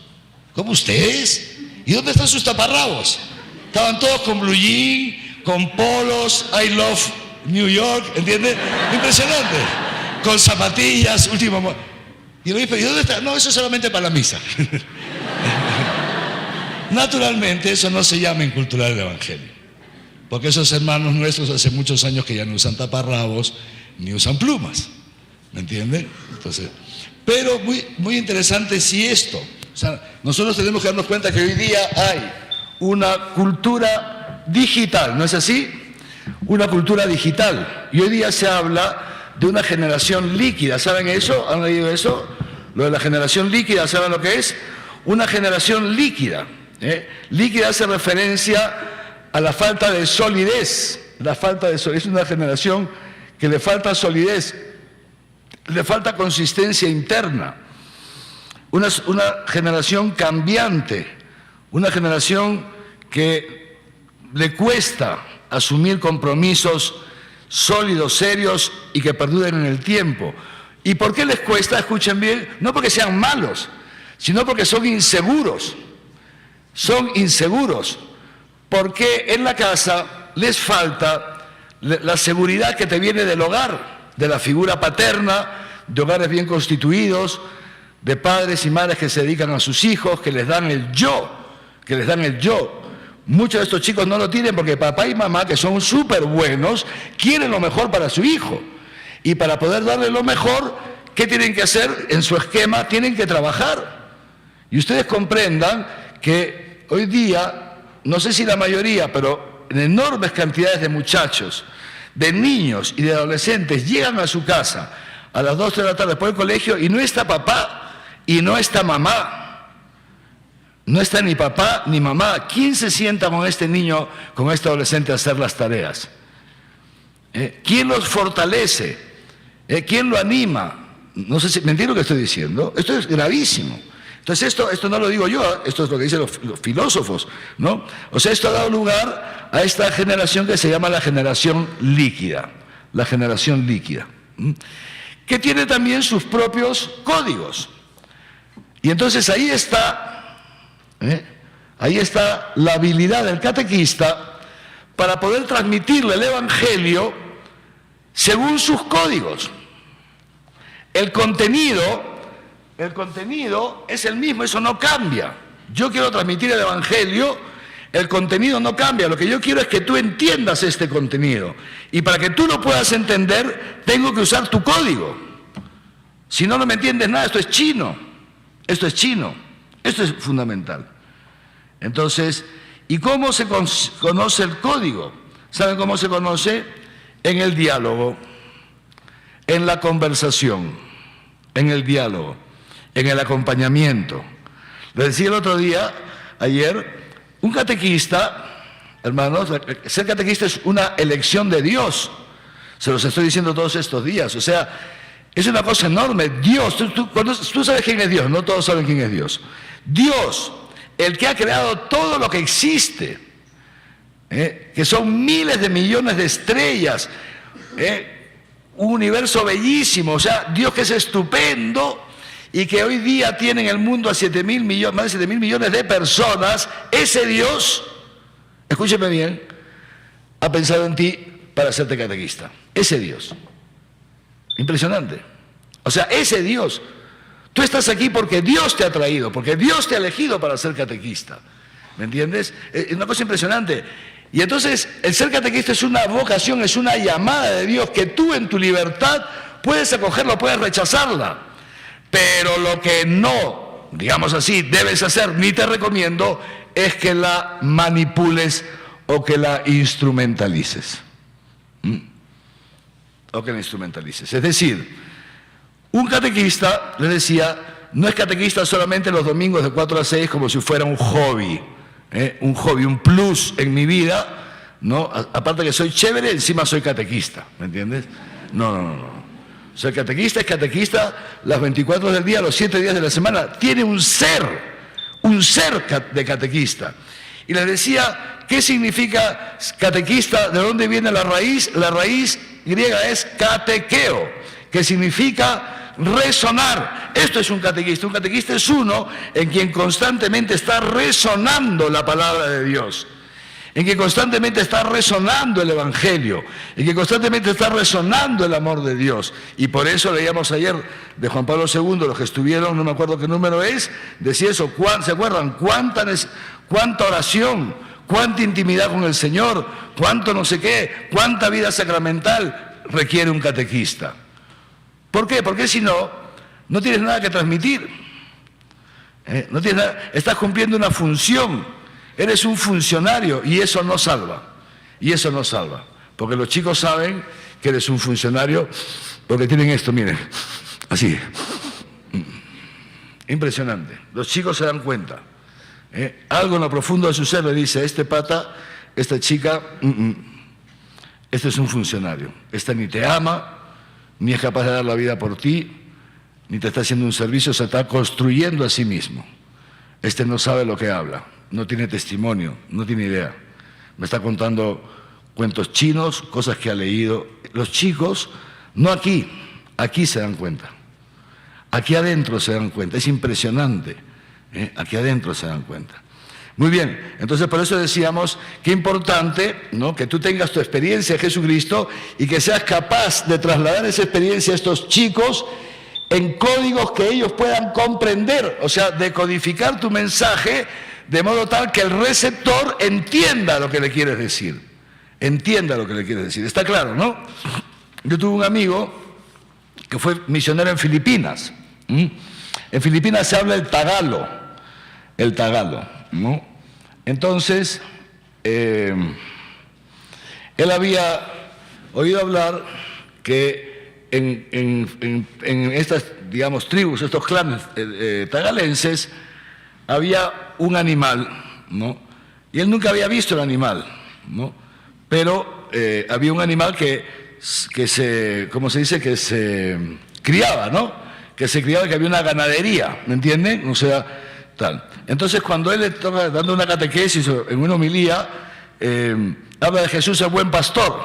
S2: ¿Cómo ustedes? ¿Y dónde están sus taparrabos? Estaban todos con blue jean, con polos, I love New York, ¿entiendes? Impresionante. Con zapatillas, último. Y el obispo, ¿y dónde está? No, eso es solamente para la misa. Naturalmente, eso no se llama inculturar el Evangelio. Porque esos hermanos nuestros hace muchos años que ya no usan taparrabos ni usan plumas. ¿Me entienden? Entonces, pero muy interesante si esto. O sea, nosotros tenemos que darnos cuenta que hoy día hay una cultura digital, ¿no es así? Una cultura digital. Y hoy día se habla de una generación líquida. ¿Saben eso? ¿Han leído eso? Lo de la generación líquida, ¿saben lo que es? Una generación líquida. Líquida hace referencia a la falta de solidez. La falta de solidez. Es una generación que le falta solidez, le falta consistencia interna. Una generación cambiante, una generación que le cuesta asumir compromisos sólidos, serios y que perduren en el tiempo. ¿Y por qué les cuesta? Escuchen bien, no porque sean malos, sino porque son inseguros. Son inseguros, porque en la casa les falta la seguridad que te viene del hogar, de la figura paterna, de hogares bien constituidos, de padres y madres que se dedican a sus hijos, que les dan el yo, Muchos de estos chicos no lo tienen porque papá y mamá, que son súper buenos, quieren lo mejor para su hijo. Y para poder darle lo mejor, ¿qué tienen que hacer? En su esquema tienen que trabajar. Y ustedes comprendan que hoy día, no sé si la mayoría, pero en enormes cantidades de muchachos, de niños y de adolescentes llegan a su casa a las 2 de la tarde después del colegio y no está papá y no está mamá. No está ni papá ni mamá. ¿Quién se sienta con este niño, con este adolescente a hacer las tareas? ¿Quién los fortalece? ¿Quién lo anima? No sé si me entiendo lo que estoy diciendo. Esto es gravísimo. Entonces esto no lo digo yo, esto es lo que dicen los filósofos, ¿no? O sea, esto ha dado lugar a esta generación que se llama la generación líquida. La generación líquida. Que tiene también sus propios códigos. Y entonces ahí está la habilidad del catequista para poder transmitirle el Evangelio según sus códigos. El contenido es el mismo, eso no cambia. Yo quiero transmitir el Evangelio, el contenido no cambia. Lo que yo quiero es que tú entiendas este contenido. Y para que tú lo puedas entender, tengo que usar tu código. Si no, no me entiendes nada. Esto es chino. Esto es fundamental. Entonces, ¿y cómo se conoce el código? ¿Saben cómo se conoce? En el diálogo, en la conversación, en el diálogo, en el acompañamiento. Les decía el otro día, ayer, un catequista, hermanos, ser catequista es una elección de Dios. Se los estoy diciendo todos estos días. O sea, es una cosa enorme. Dios, tú sabes quién es Dios, no todos saben quién es Dios. Dios, el que ha creado todo lo que existe, que son miles de millones de estrellas, un universo bellísimo, o sea, Dios que es estupendo y que hoy día tiene en el mundo a más de 7 mil millones de personas, ese Dios, escúcheme bien, ha pensado en ti para hacerte catequista. Ese Dios. Impresionante. O sea, ese Dios. Tú estás aquí porque Dios te ha traído, porque Dios te ha elegido para ser catequista. ¿Me entiendes? Es una cosa impresionante. Y entonces, el ser catequista es una vocación, es una llamada de Dios que tú en tu libertad puedes acogerla, puedes rechazarla. Pero lo que no, digamos así, debes hacer, ni te recomiendo, es que la manipules o que la instrumentalices. O que la instrumentalices. Es decir, un catequista, les decía, no es catequista solamente los domingos de 4 a 6 como si fuera un hobby, un plus en mi vida, ¿no? Aparte que soy chévere, encima soy catequista, ¿me entiendes? No.
S1: O sea, el catequista es catequista las 24 horas del día, los 7 días de la semana. Tiene un ser de catequista. Y les decía, ¿qué significa catequista? ¿De dónde viene la raíz? La raíz griega es catequeo, que significa resonar. Esto es un catequista. Un catequista es uno en quien constantemente está resonando la palabra de Dios, en que constantemente está resonando el Evangelio, en que constantemente está resonando el amor de Dios. Y por eso leíamos ayer de Juan Pablo II, los que estuvieron, no me acuerdo qué número es, decía eso, ¿se acuerdan? Cuánta oración, cuánta intimidad con el Señor, cuánto no sé qué, cuánta vida sacramental requiere un catequista. ¿Por qué? Porque si no, no tienes nada que transmitir. No tienes nada, estás cumpliendo una función. Eres un funcionario y eso no salva. Y eso no salva. Porque los chicos saben que eres un funcionario porque tienen esto, miren, así. Impresionante. Los chicos se dan cuenta. Algo en lo profundo de su ser le dice, este pata, esta chica, este es un funcionario. Esta ni te ama, ni es capaz de dar la vida por ti, ni te está haciendo un servicio, se está construyendo a sí mismo. Este no sabe lo que habla. No tiene testimonio, no tiene idea. Me está contando cuentos chinos, cosas que ha leído. Los chicos, no aquí se dan cuenta. Aquí adentro se dan cuenta. Es impresionante. Aquí adentro se dan cuenta. Muy bien, entonces por eso decíamos que importante, ¿no?, que tú tengas tu experiencia de Jesucristo y que seas capaz de trasladar esa experiencia a estos chicos en códigos que ellos puedan comprender, o sea, decodificar tu mensaje de modo tal que el receptor entienda lo que le quieres decir. Entienda lo que le quieres decir. Está claro, ¿no? Yo tuve un amigo que fue misionero en Filipinas. En Filipinas se habla el tagalo, ¿no? Entonces, él había oído hablar que en estas, digamos, tribus, estos clanes tagalenses, había un animal, ¿no? Y él nunca había visto el animal, ¿no? Pero había un animal que se, ¿cómo se dice? Que se criaba, ¿no? Que se criaba, que había una ganadería, ¿me entienden? O sea, tal. Entonces, cuando él estaba dando una catequesis en una homilía, habla de Jesús el buen pastor,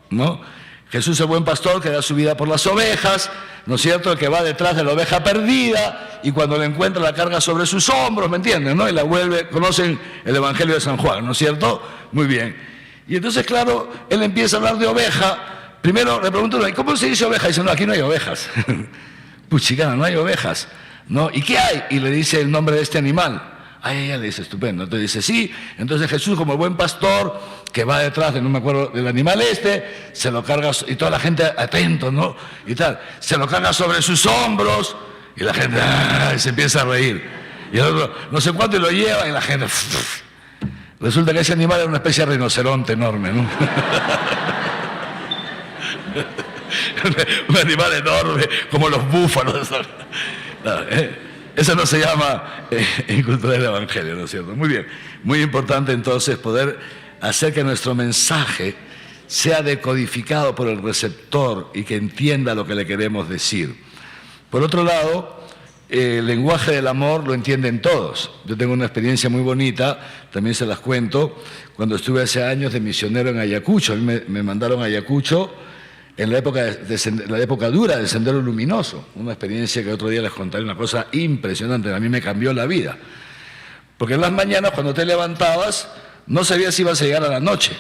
S1: ¿no? Jesús el buen pastor que da su vida por las ovejas, ¿no es cierto?, el que va detrás de la oveja perdida y cuando la encuentra la carga sobre sus hombros, ¿me entienden?, ¿no? Y la vuelve, conocen el Evangelio de San Juan, ¿no es cierto? Muy bien. Y entonces, claro, él empieza a hablar de oveja. Primero le pregunto, ¿cómo se dice oveja? Y dice, no, aquí no hay ovejas. Puchicana, no hay ovejas, ¿no? ¿Y qué hay? Y le dice el nombre de este animal. Ay, ella le dice, estupendo. Entonces dice, sí. Entonces Jesús, como buen pastor, que va detrás de, no me acuerdo, del animal este, se lo carga, y toda la gente atento, ¿no? Y tal, se lo carga sobre sus hombros, y la gente se empieza a reír. Y el otro, no sé cuánto, y lo lleva, y la gente... Resulta que ese animal era una especie de rinoceronte enorme, ¿no? Un animal enorme, como los búfalos. Eso no se llama en cultura del Evangelio, ¿no es cierto? Muy bien, muy importante entonces poder hacer que nuestro mensaje sea decodificado por el receptor y que entienda lo que le queremos decir. Por otro lado, el lenguaje del amor lo entienden todos. Yo tengo una experiencia muy bonita, también se las cuento, cuando estuve hace años de misionero en Ayacucho. A mí me mandaron a Ayacucho en la época dura del Sendero Luminoso, una experiencia que otro día les contaré, una cosa impresionante, a mí me cambió la vida. Porque en las mañanas cuando te levantabas no sabías si ibas a llegar a la noche,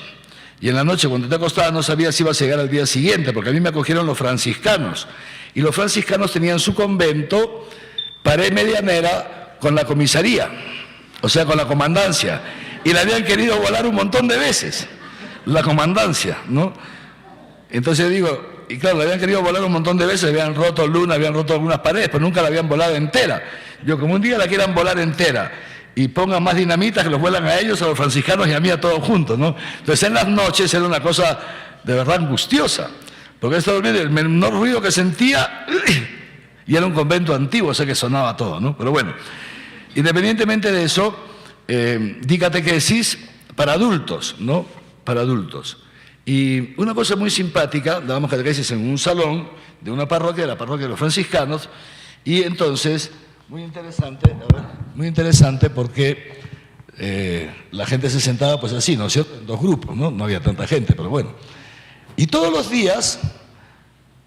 S1: y en la noche cuando te acostabas no sabías si ibas a llegar al día siguiente, porque a mí me acogieron los franciscanos, y los franciscanos tenían su convento pared medianera con la comisaría, o sea, con la comandancia, y la habían querido volar un montón de veces, la comandancia, ¿no? Entonces digo, y claro, la habían querido volar un montón de veces, habían roto luna, habían roto algunas paredes, pero nunca la habían volado entera. Yo, como un día la quieran volar entera y pongan más dinamitas que los vuelan a ellos, a los franciscanos y a mí, a todos juntos, ¿no? Entonces en las noches era una cosa de verdad angustiosa, porque estaba durmiendo, el menor ruido que sentía, y era un convento antiguo, o sea que sonaba todo, ¿no? Pero bueno, independientemente de eso, di catequesis para adultos, ¿no? Para adultos. Y una cosa muy simpática, dábamos catequesis en un salón de una parroquia, la parroquia de los franciscanos, y entonces, muy interesante porque la gente se sentaba pues así, ¿no es cierto? En dos grupos, ¿no? No había tanta gente, pero bueno. Y todos los días,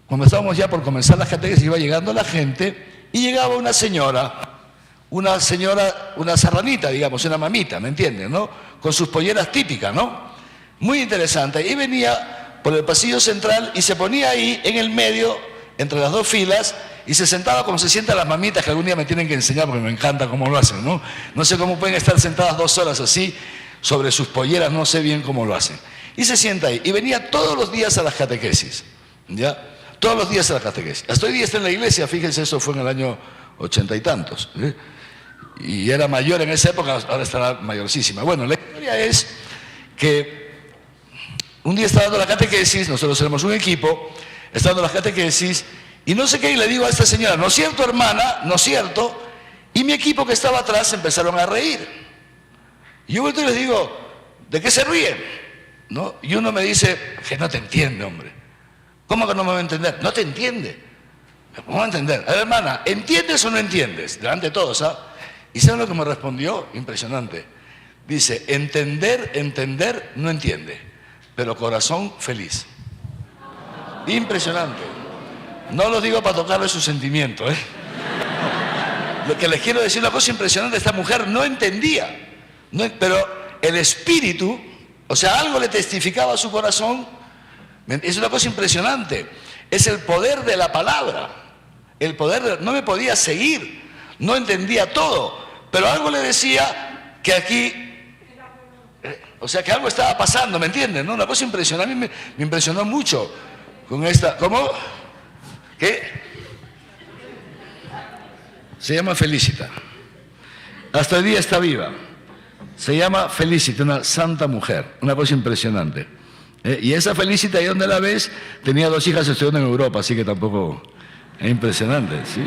S1: cuando estábamos ya por comenzar las catequesis, iba llegando la gente y llegaba una señora, una serranita, digamos, una mamita, ¿me entienden, no? Con sus polleras típicas, ¿no? Muy interesante. Y venía por el pasillo central y se ponía ahí en el medio, entre las dos filas, y se sentaba como se sientan las mamitas, que algún día me tienen que enseñar porque me encanta cómo lo hacen, ¿no? No sé cómo pueden estar sentadas 2 horas así, sobre sus polleras, no sé bien cómo lo hacen. Y se sienta ahí. Y venía todos los días a las catequesis, ¿ya? Todos los días a las catequesis. Hasta hoy día está en la iglesia, fíjense, eso fue en el año 80 y tantos. Y era mayor en esa época, ahora estará mayorcísima. Bueno, la historia es que un día estaba dando la catequesis, nosotros éramos un equipo, estaba dando la catequesis, y no sé qué, y le digo a esta señora, ¿no es cierto, hermana? ¿No es cierto? Y mi equipo que estaba atrás empezaron a reír. Y yo vuelto y les digo, ¿de qué se ríen? ¿No? Y uno me dice, que no te entiende, hombre. ¿Cómo que no me va a entender? No te entiende. ¿Cómo va a entender? A ver, hermana, ¿entiendes o no entiendes? Delante de todos, ¿ah? ¿Y saben lo que me respondió? Impresionante. Dice, entender, no entiende, pero corazón feliz. Impresionante. No lo digo para tocarle su sentimiento, ¿eh? Lo que les quiero decir, una cosa impresionante, esta mujer no entendía, pero el espíritu, o sea, algo le testificaba a su corazón. Es una cosa impresionante. Es el poder de la palabra. No me podía seguir, no entendía todo, pero algo le decía que aquí, o sea, que algo estaba pasando, ¿me entienden? ¿No? Una cosa impresionante, a mí me impresionó mucho con esta. ¿Cómo? ¿Qué? Se llama Felicita. Hasta el día está viva. Se llama Felicita, una santa mujer, una cosa impresionante. Y esa Felicita, ahí donde la ves, tenía 2 hijas estudiando en Europa, así que tampoco es impresionante, sí.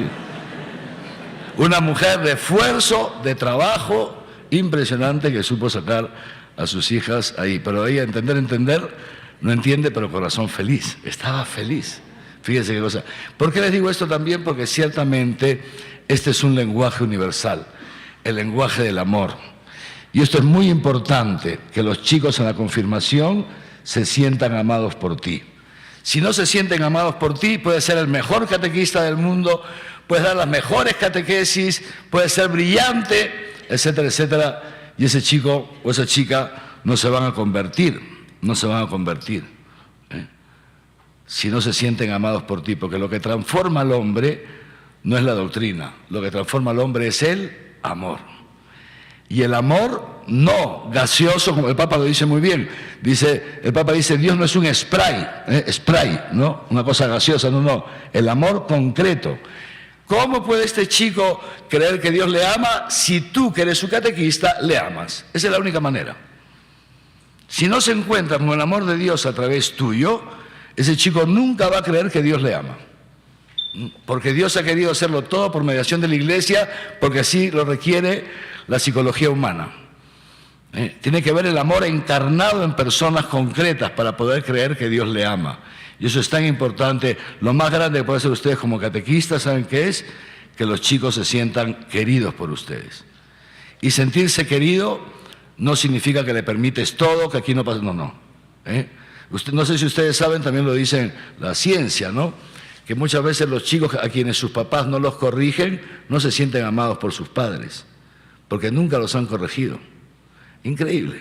S1: Una mujer de esfuerzo, de trabajo, impresionante, que supo sacar a sus hijas ahí. Pero ella entender, no entiende, pero corazón feliz. Estaba feliz. Fíjense qué cosa. ¿Por qué les digo esto también? Porque ciertamente este es un lenguaje universal, el lenguaje del amor. Y esto es muy importante, que los chicos en la confirmación se sientan amados por ti. Si no se sienten amados por ti, puedes ser el mejor catequista del mundo, puedes dar las mejores catequesis, puedes ser brillante, etcétera, etcétera, y ese chico o esa chica no se van a convertir, si no se sienten amados por ti, porque lo que transforma al hombre no es la doctrina, lo que transforma al hombre es el amor. Y el amor no gaseoso, como el Papa lo dice muy bien. El Papa dice, Dios no es un spray, ¿no? Una cosa gaseosa, no. El amor concreto. ¿Cómo puede este chico creer que Dios le ama si tú, que eres su catequista, le amas? Esa es la única manera. Si no se encuentra con el amor de Dios a través tuyo, ese chico nunca va a creer que Dios le ama. Porque Dios ha querido hacerlo todo por mediación de la Iglesia, porque así lo requiere la psicología humana. Tiene que ver el amor encarnado en personas concretas para poder creer que Dios le ama. Y eso es tan importante. Lo más grande que pueden hacer ustedes como catequistas, ¿saben qué es? Que los chicos se sientan queridos por ustedes. Y sentirse querido no significa que le permites todo, que aquí no pasa, no. No sé si ustedes saben, también lo dicen la ciencia, ¿no? Que muchas veces los chicos a quienes sus papás no los corrigen, no se sienten amados por sus padres, porque nunca los han corregido. Increíble.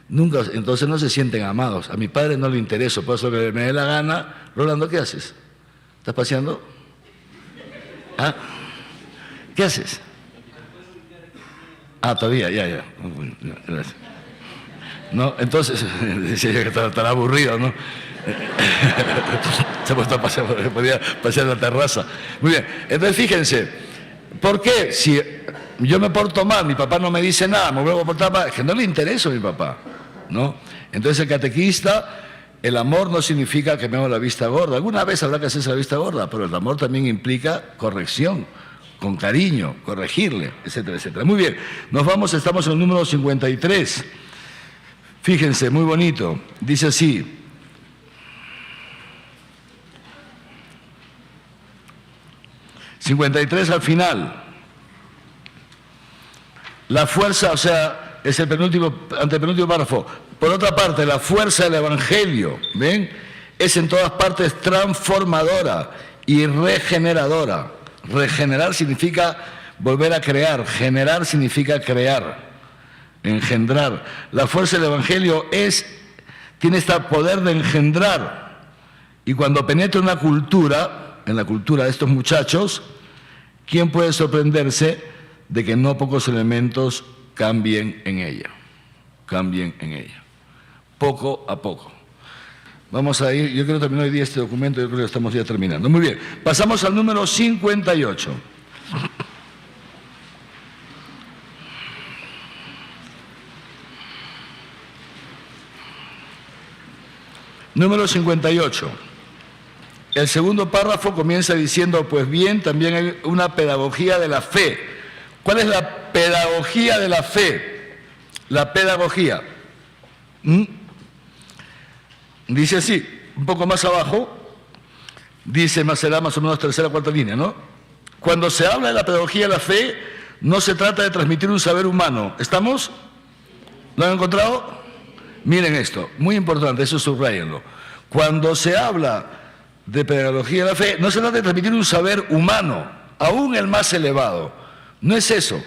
S1: Nunca, entonces no se sienten amados. A mi padre no le intereso, por eso que me dé la gana. Rolando, ¿qué haces? ¿Estás paseando? ¿Ah? ¿Qué haces? Ah, todavía, ya. Gracias. No, entonces, decía yo que estará aburrido, ¿no? Se ha puesto a pasear, podía pasear en la terraza. Muy bien, entonces fíjense, ¿por qué? Si yo me porto mal, mi papá no me dice nada, me vuelvo a portar mal, es que no le interesa a mi papá, ¿no? Entonces el catequista, el amor no significa que me hago la vista gorda. Alguna vez habrá que hacerse la vista gorda, pero el amor también implica corrección, con cariño, corregirle, etcétera, etcétera. Muy bien, estamos en el número 53. Fíjense, muy bonito, dice así: 53 al final. La fuerza, o sea, es el antepenúltimo párrafo. Por otra parte, la fuerza del Evangelio, ¿ven?, es en todas partes transformadora y regeneradora. Regenerar significa volver a crear, generar significa crear, engendrar. La fuerza del Evangelio tiene este poder de engendrar. Y cuando penetra en la cultura de estos muchachos, ¿quién puede sorprenderse de que no pocos elementos cambien en ella? Cambien en ella. Poco a poco. Vamos a ir, yo quiero terminar hoy día este documento, yo creo que estamos ya terminando. Muy bien, pasamos al número 58. Número 58. El segundo párrafo comienza diciendo, pues bien, también hay una pedagogía de la fe. ¿Cuál es la pedagogía de la fe? La pedagogía. Dice así, un poco más abajo, dice, será más o menos tercera o cuarta línea, ¿no? Cuando se habla de la pedagogía de la fe, no se trata de transmitir un saber humano. ¿Estamos? ¿Lo han encontrado? Miren esto, muy importante, eso subrayenlo. Cuando se habla de pedagogía de la fe, no se trata de transmitir un saber humano, aún el más elevado. No es eso.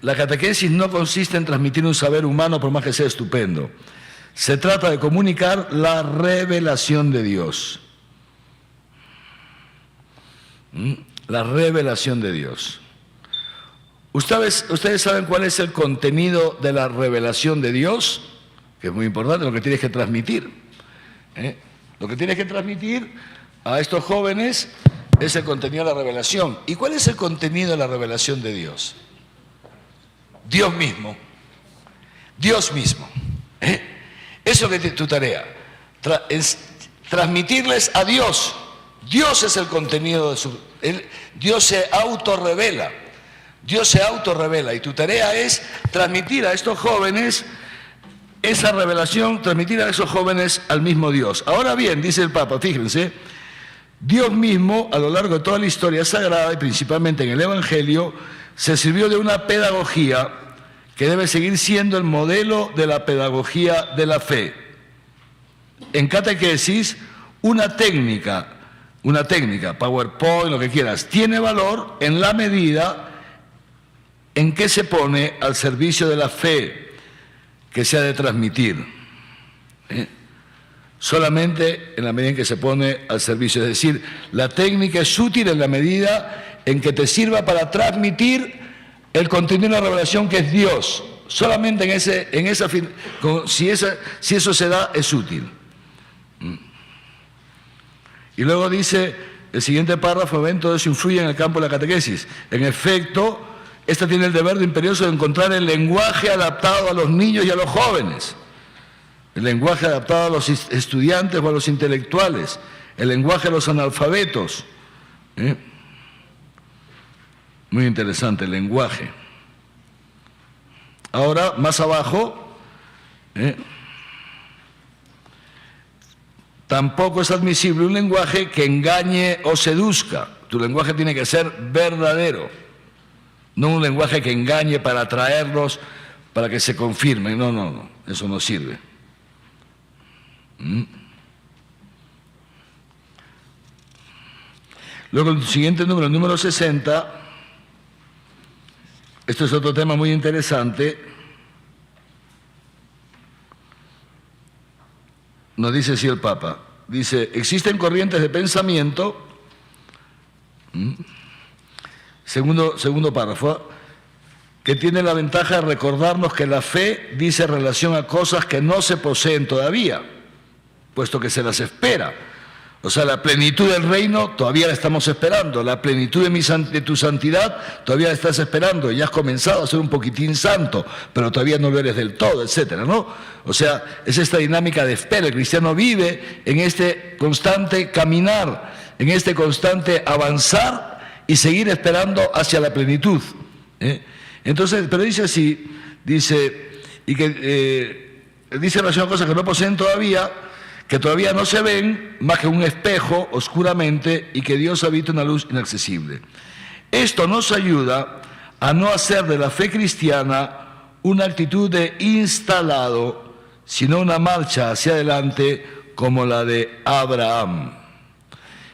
S1: La catequesis no consiste en transmitir un saber humano, por más que sea estupendo. Se trata de comunicar la revelación de Dios. La revelación de Dios. ¿Ustedes saben cuál es el contenido de la revelación de Dios? Que es muy importante, lo que tienes que transmitir. Lo que tienes que transmitir a estos jóvenes es el contenido de la revelación. ¿Y cuál es el contenido de la revelación de Dios? Dios mismo. Dios mismo. Eso que es tu tarea. Es transmitirles a Dios. Dios es el contenido de Dios se autorrevela. Dios se autorrevela y tu tarea es transmitir a estos jóvenes esa revelación, transmitir a esos jóvenes al mismo Dios. Ahora bien, dice el Papa, fíjense, Dios mismo a lo largo de toda la historia sagrada y principalmente en el Evangelio se sirvió de una pedagogía que debe seguir siendo el modelo de la pedagogía de la fe. En catequesis, una técnica, PowerPoint, lo que quieras, tiene valor en la medida en que se pone al servicio de la fe que se ha de transmitir. Solamente en la medida en que se pone al servicio. Es decir, la técnica es útil en la medida en que te sirva para transmitir el contenido de la revelación que es Dios. Solamente si eso se da, es útil. Y luego dice el siguiente párrafo, ven, todo eso influye en el campo de la catequesis. En efecto, esta tiene el deber de imperioso de encontrar el lenguaje adaptado a los niños y a los jóvenes. El lenguaje adaptado a los estudiantes o a los intelectuales. El lenguaje a los analfabetos. Muy interesante, el lenguaje. Ahora, más abajo, tampoco es admisible un lenguaje que engañe o seduzca. Tu lenguaje tiene que ser verdadero, no un lenguaje que engañe para atraerlos, para que se confirmen. No, eso no sirve. Luego el siguiente número, el número 60, esto es otro tema muy interesante. Nos dice así el Papa, dice, existen corrientes de pensamiento, segundo párrafo, que tienen la ventaja de recordarnos que la fe dice relación a cosas que no se poseen todavía, puesto que se las espera. O sea, la plenitud del reino todavía la estamos esperando, la plenitud de tu santidad todavía la estás esperando, ya has comenzado a ser un poquitín santo, pero todavía no lo eres del todo, etcétera, ¿no? O sea, es esta dinámica de espera. El cristiano vive en este constante caminar, en este constante avanzar y seguir esperando hacia la plenitud. Entonces, pero dice así, dice relación a cosas que no poseen todavía, que todavía no se ven más que un espejo oscuramente y que Dios habita una luz inaccesible. Esto nos ayuda a no hacer de la fe cristiana una actitud de instalado, sino una marcha hacia adelante como la de Abraham.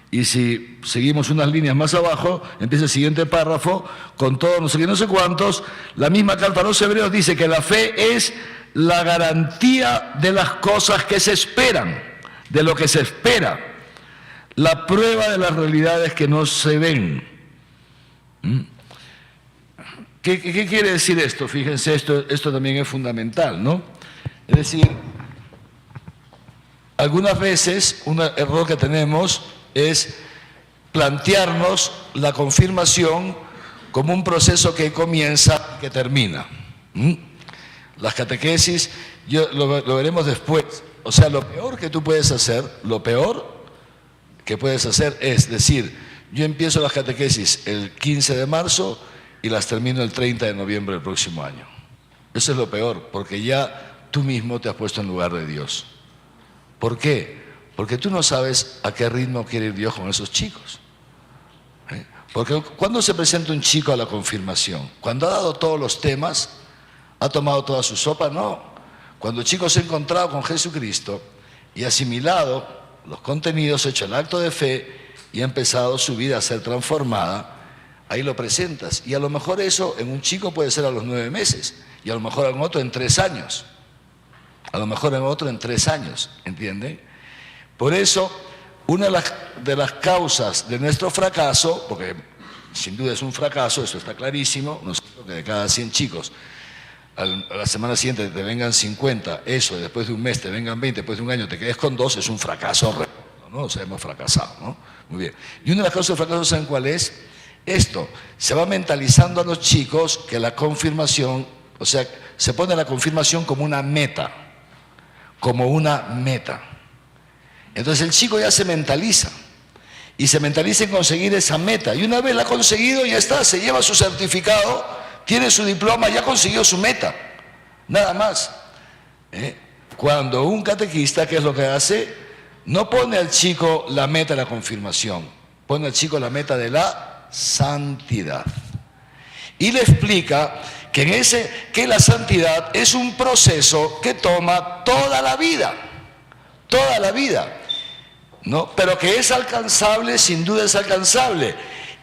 S1: Y si seguimos unas líneas más abajo, empieza el siguiente párrafo, con todo no sé qué, no sé cuántos, la misma carta a los Hebreos dice que la fe es la garantía de las cosas que se esperan, de lo que se espera, la prueba de las realidades que no se ven. ¿Qué quiere decir esto? Fíjense, esto también es fundamental, ¿no? Es decir, algunas veces un error que tenemos es plantearnos la confirmación como un proceso que comienza y que termina. Las catequesis, lo veremos después. O sea, lo peor que tú puedes hacer, lo peor que puedes hacer es decir, yo empiezo las catequesis el 15 de marzo y las termino el 30 de noviembre del próximo año. Eso es lo peor, porque ya tú mismo te has puesto en lugar de Dios. ¿Por qué? Porque tú no sabes a qué ritmo quiere ir Dios con esos chicos. Porque cuando se presenta un chico a la confirmación, cuando ha dado todos los temas, ha tomado toda su sopa, no. Cuando el chico se ha encontrado con Jesucristo y ha asimilado los contenidos, ha hecho el acto de fe y ha empezado su vida a ser transformada, ahí lo presentas. Y a lo mejor eso en un chico puede ser a los 9 meses y a lo mejor en otro en 3 años. A lo mejor en otro en 3 años, ¿entienden? Por eso, una de las causas de nuestro fracaso, porque sin duda es un fracaso, eso está clarísimo, ¿no es cierto? Que de cada 100 chicos, a la semana siguiente te vengan 50, eso, después de un mes te vengan 20, después de un año te quedes con 2, es un fracaso redondo, ¿no? O sea, hemos fracasado, ¿no? Muy bien. Y una de las causas del fracaso, ¿saben cuál es? Esto, se va mentalizando a los chicos que la confirmación, o sea, se pone la confirmación como una meta, Entonces el chico ya se mentaliza y se mentaliza en conseguir esa meta. Y una vez la ha conseguido, ya está, se lleva su certificado, tiene su diploma, ya consiguió su meta. Nada más. Cuando un catequista, ¿qué es lo que hace? No pone al chico la meta de la confirmación, pone al chico la meta de la santidad. Y le explica que la santidad es un proceso que toma toda la vida, ¿no? Pero que es alcanzable, sin duda es alcanzable,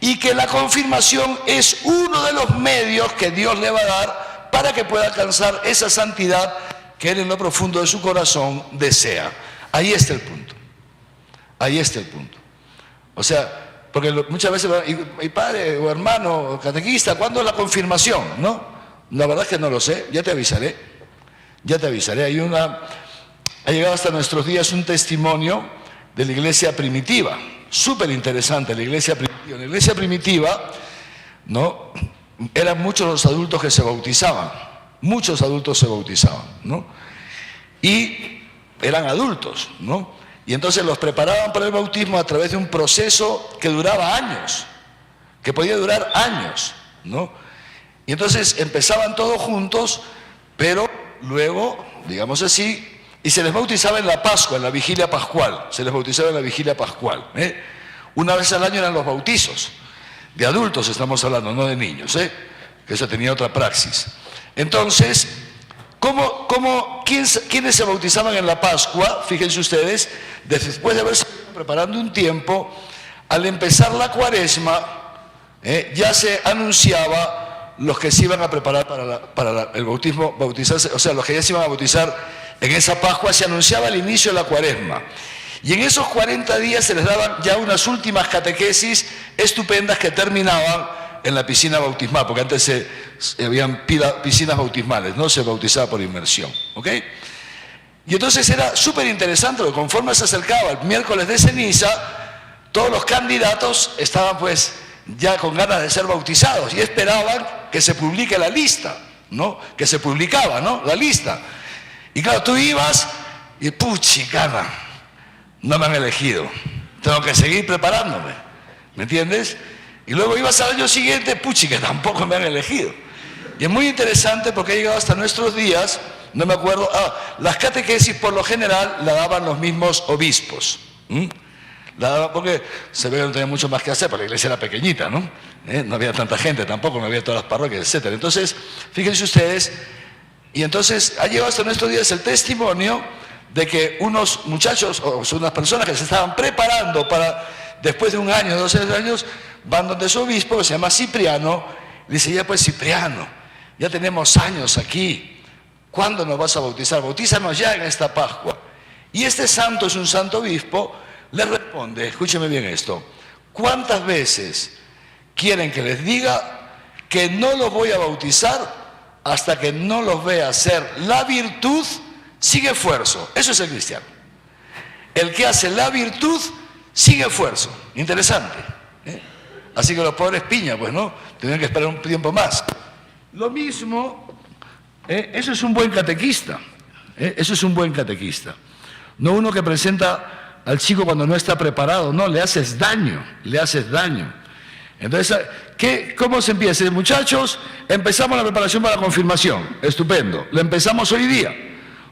S1: y que la confirmación es uno de los medios que Dios le va a dar para que pueda alcanzar esa santidad que él en lo profundo de su corazón desea. Ahí está el punto. O sea, porque muchas veces, y padre o hermano catequista, ¿cuándo es la confirmación? ¿No? La verdad es que no lo sé, ya te avisaré. Ha llegado hasta nuestros días un testimonio de la iglesia primitiva, súper interesante, la iglesia primitiva. En la iglesia primitiva, ¿no? Eran muchos los adultos que se bautizaban, ¿no? Y eran adultos, ¿no? Y entonces los preparaban para el bautismo a través de un proceso que duraba años, que podía durar años, ¿no? Y entonces empezaban todos juntos, pero luego, digamos así, y se les bautizaba en la Pascua, en la vigilia pascual, Una vez al año eran los bautizos, de adultos estamos hablando, no de niños, que eso tenía otra praxis. Entonces, ¿quiénes se bautizaban en la Pascua? Fíjense ustedes, después de haberse preparando un tiempo, al empezar la Cuaresma, ya se anunciaba los que se iban a preparar para el bautismo, bautizarse, o sea, los que ya se iban a bautizar en esa Pascua, se anunciaba el inicio de la Cuaresma. Y en esos 40 días se les daban ya unas últimas catequesis estupendas que terminaban en la piscina bautismal, porque antes habían piscinas bautismales, no se bautizaba por inmersión, ¿ok? Y entonces era súper interesante, porque conforme se acercaba el miércoles de ceniza, todos los candidatos estaban pues ya con ganas de ser bautizados y esperaban que se publique la lista, ¿no? Que se publicaba, ¿no? La lista. Y claro, tú ibas y puchicana, no me han elegido, tengo que seguir preparándome, ¿me entiendes? Y luego ibas al año siguiente, puchi, que tampoco me han elegido. Y es muy interesante porque ha llegado hasta nuestros días
S2: no me acuerdo. Las catequesis por lo general la daban los mismos obispos. La daban porque se ve que no tenía mucho más que hacer, porque la iglesia era pequeñita, ¿no? No había tanta gente tampoco, no había todas las parroquias, etc. Entonces, fíjense ustedes, y entonces ha llegado hasta nuestros días el testimonio de que unos muchachos, o unas personas que se estaban preparando para, después de un año, 12 años, van donde su obispo, que se llama Cipriano, y dice, ya pues Cipriano, ya tenemos años aquí, ¿cuándo nos vas a bautizar? Bautízanos ya en esta Pascua. Y este santo es un santo obispo, le responde, escúcheme bien esto, ¿cuántas veces quieren que les diga que no los voy a bautizar hasta que no los vea hacer la virtud sin esfuerzo? Eso es el cristiano. El que hace la virtud sin esfuerzo. Interesante. Así que los pobres piñas, pues no, tenían que esperar un tiempo más. Lo mismo, eso es un buen catequista. Eso es un buen catequista. No uno que presenta al chico cuando no está preparado, no, le haces daño, le haces daño. Entonces, ¿cómo se empieza? Muchachos, empezamos la preparación para la confirmación, estupendo, la empezamos hoy día,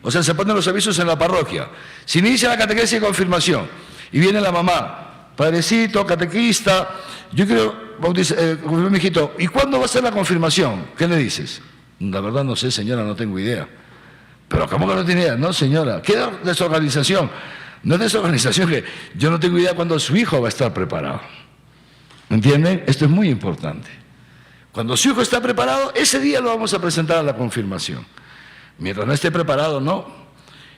S2: o sea, se ponen los avisos en la parroquia, se inicia la catequesis de confirmación, y viene la mamá, padrecito, catequista, yo quiero confirmar a mi hijito, ¿y cuándo va a ser la confirmación? ¿Qué le dices? La verdad no sé, señora, no tengo idea. Pero ¿cómo que no tiene idea? No, señora, ¿qué desorganización? No es desorganización, que yo no tengo idea cuándo su hijo va a estar preparado. ¿Entienden? Esto es muy importante. Cuando su hijo está preparado, ese día lo vamos a presentar a la confirmación. Mientras no esté preparado, no.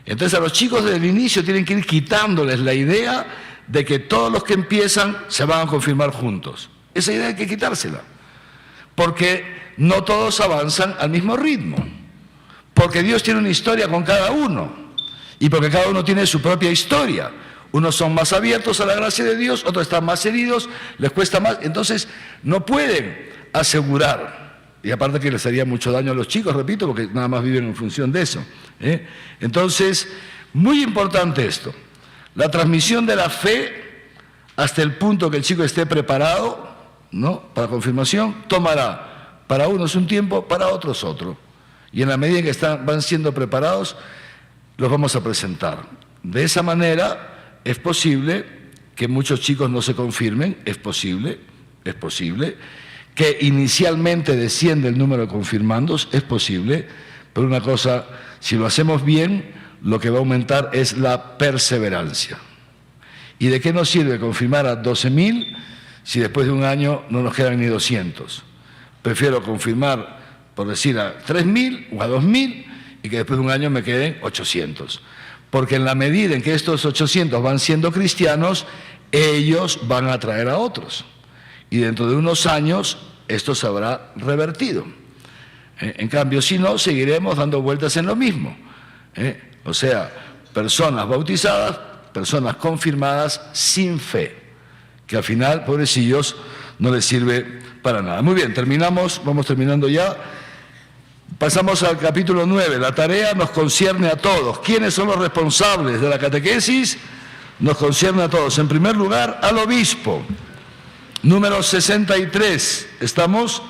S2: Entonces a los chicos desde el inicio tienen que ir quitándoles la idea de que todos los que empiezan se van a confirmar juntos. Esa idea hay que quitársela. Porque no todos avanzan al mismo ritmo. Porque Dios tiene una historia con cada uno. Y porque cada uno tiene su propia historia. Unos son más abiertos a la gracia de Dios, otros están más heridos, les cuesta más. Entonces, no pueden asegurar. Y aparte que les haría mucho daño a los chicos, repito, porque nada más viven en función de eso. Entonces, muy importante esto. La transmisión de la fe hasta el punto que el chico esté preparado, ¿no?, para confirmación, tomará para unos un tiempo, para otros otro. Y en la medida en que van siendo preparados, los vamos a presentar. De esa manera es posible que muchos chicos no se confirmen, es posible que inicialmente descienda el número de confirmandos, es posible, pero una cosa, si lo hacemos bien, lo que va a aumentar es la perseverancia. ¿Y de qué nos sirve confirmar a 12.000 si después de un año no nos quedan ni 200? Prefiero confirmar, por decir, a 3.000 o a 2.000 y que después de un año me queden 800. Porque en la medida en que estos 800 van siendo cristianos, ellos van a atraer a otros. Y dentro de unos años esto se habrá revertido. En cambio, si no, seguiremos dando vueltas en lo mismo. O sea, personas bautizadas, personas confirmadas sin fe, que al final, pobrecillos, no les sirve para nada. Muy bien, terminamos, vamos terminando ya. Pasamos al capítulo 9. La tarea nos concierne a todos. ¿Quiénes son los responsables de la catequesis? Nos concierne a todos. En primer lugar, al obispo. Número 63. ¿Estamos?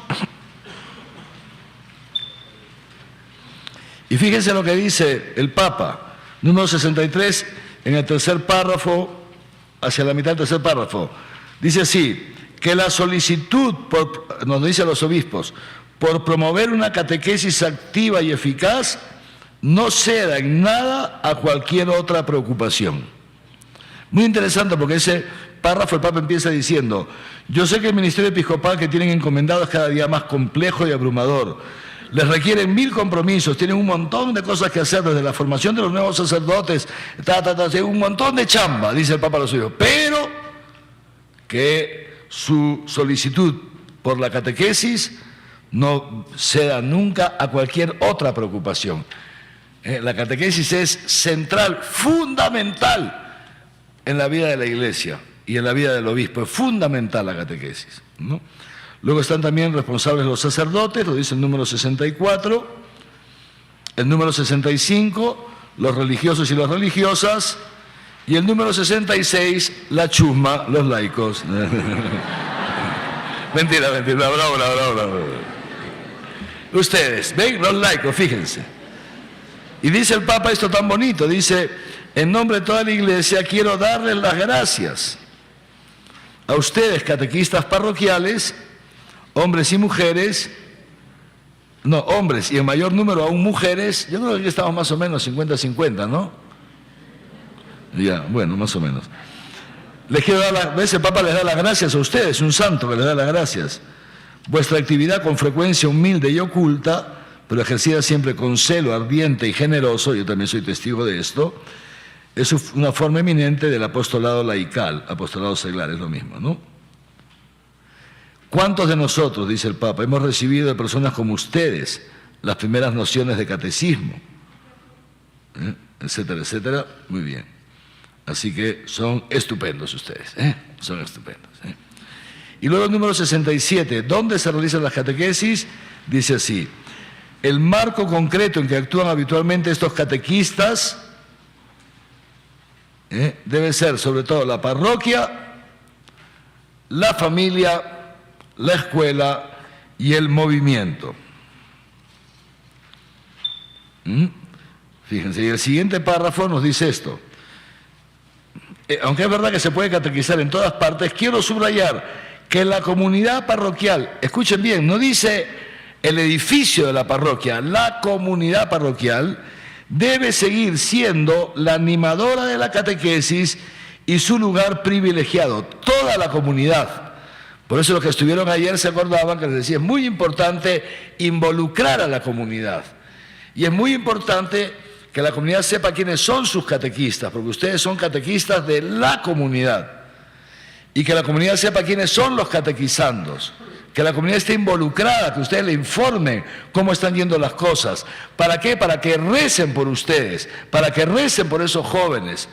S2: Y fíjense lo que dice el Papa. Número 63, en el tercer párrafo, hacia la mitad del tercer párrafo. Dice así, que la solicitud, nos dice a los obispos, por promover una catequesis activa y eficaz, no ceda en nada a cualquier otra preocupación. Muy interesante porque ese párrafo el Papa empieza diciendo, yo sé que el ministerio episcopal que tienen encomendado es cada día más complejo y abrumador. Les requieren 1000 compromisos, tienen un montón de cosas que hacer, desde la formación de los nuevos sacerdotes, un montón de chamba, dice el Papa a los suyos, pero que su solicitud por la catequesis no ceda nunca a cualquier otra preocupación. La catequesis es central, fundamental en la vida de la Iglesia y en la vida del obispo. Es fundamental la catequesis, ¿no? Luego están también responsables los sacerdotes, lo dice el número 64, el número 65, los religiosos y las religiosas, y el número 66, la chusma, los laicos. Mentira, bravo. Ustedes, ven, los laicos, fíjense.
S1: Y dice el Papa esto tan bonito, dice, en nombre de toda la Iglesia quiero darles las gracias a ustedes, catequistas parroquiales, hombres y mujeres, no, hombres y en mayor número aún mujeres, yo creo que aquí estamos más o menos 50-50, ¿no? Ya, bueno, más o menos. Les quiero dar ¿ves? El Papa les da las gracias a ustedes, un santo que les da las gracias. Vuestra actividad con frecuencia humilde y oculta, pero ejercida siempre con celo ardiente y generoso, yo también soy testigo de esto, es una forma eminente del apostolado laical, apostolado seglar, es lo mismo, ¿no? ¿Cuántos de nosotros, dice el Papa, hemos recibido de personas como ustedes las primeras nociones de catecismo? Etcétera, etcétera. Muy bien. Así que son estupendos ustedes, son estupendos. Y luego el número 67, ¿dónde se realizan las catequesis? Dice así, el marco concreto en que actúan habitualmente estos catequistas debe ser sobre todo la parroquia, la familia, la escuela y el movimiento. Fíjense, y el siguiente párrafo nos dice esto. Aunque es verdad que se puede catequizar en todas partes, quiero subrayar que la comunidad parroquial, escuchen bien, no dice el edificio de la parroquia, la comunidad parroquial debe seguir siendo la animadora de la catequesis y su lugar privilegiado, toda la comunidad. Por eso los que estuvieron ayer se acordaban que les decía, es muy importante involucrar a la comunidad. Y es muy importante que la comunidad sepa quiénes son sus catequistas, porque ustedes son catequistas de la comunidad. Y que la comunidad sepa quiénes son los catequizandos. Que la comunidad esté involucrada, que ustedes le informen cómo están yendo las cosas. ¿Para qué? Para que recen por ustedes, para que recen por esos jóvenes,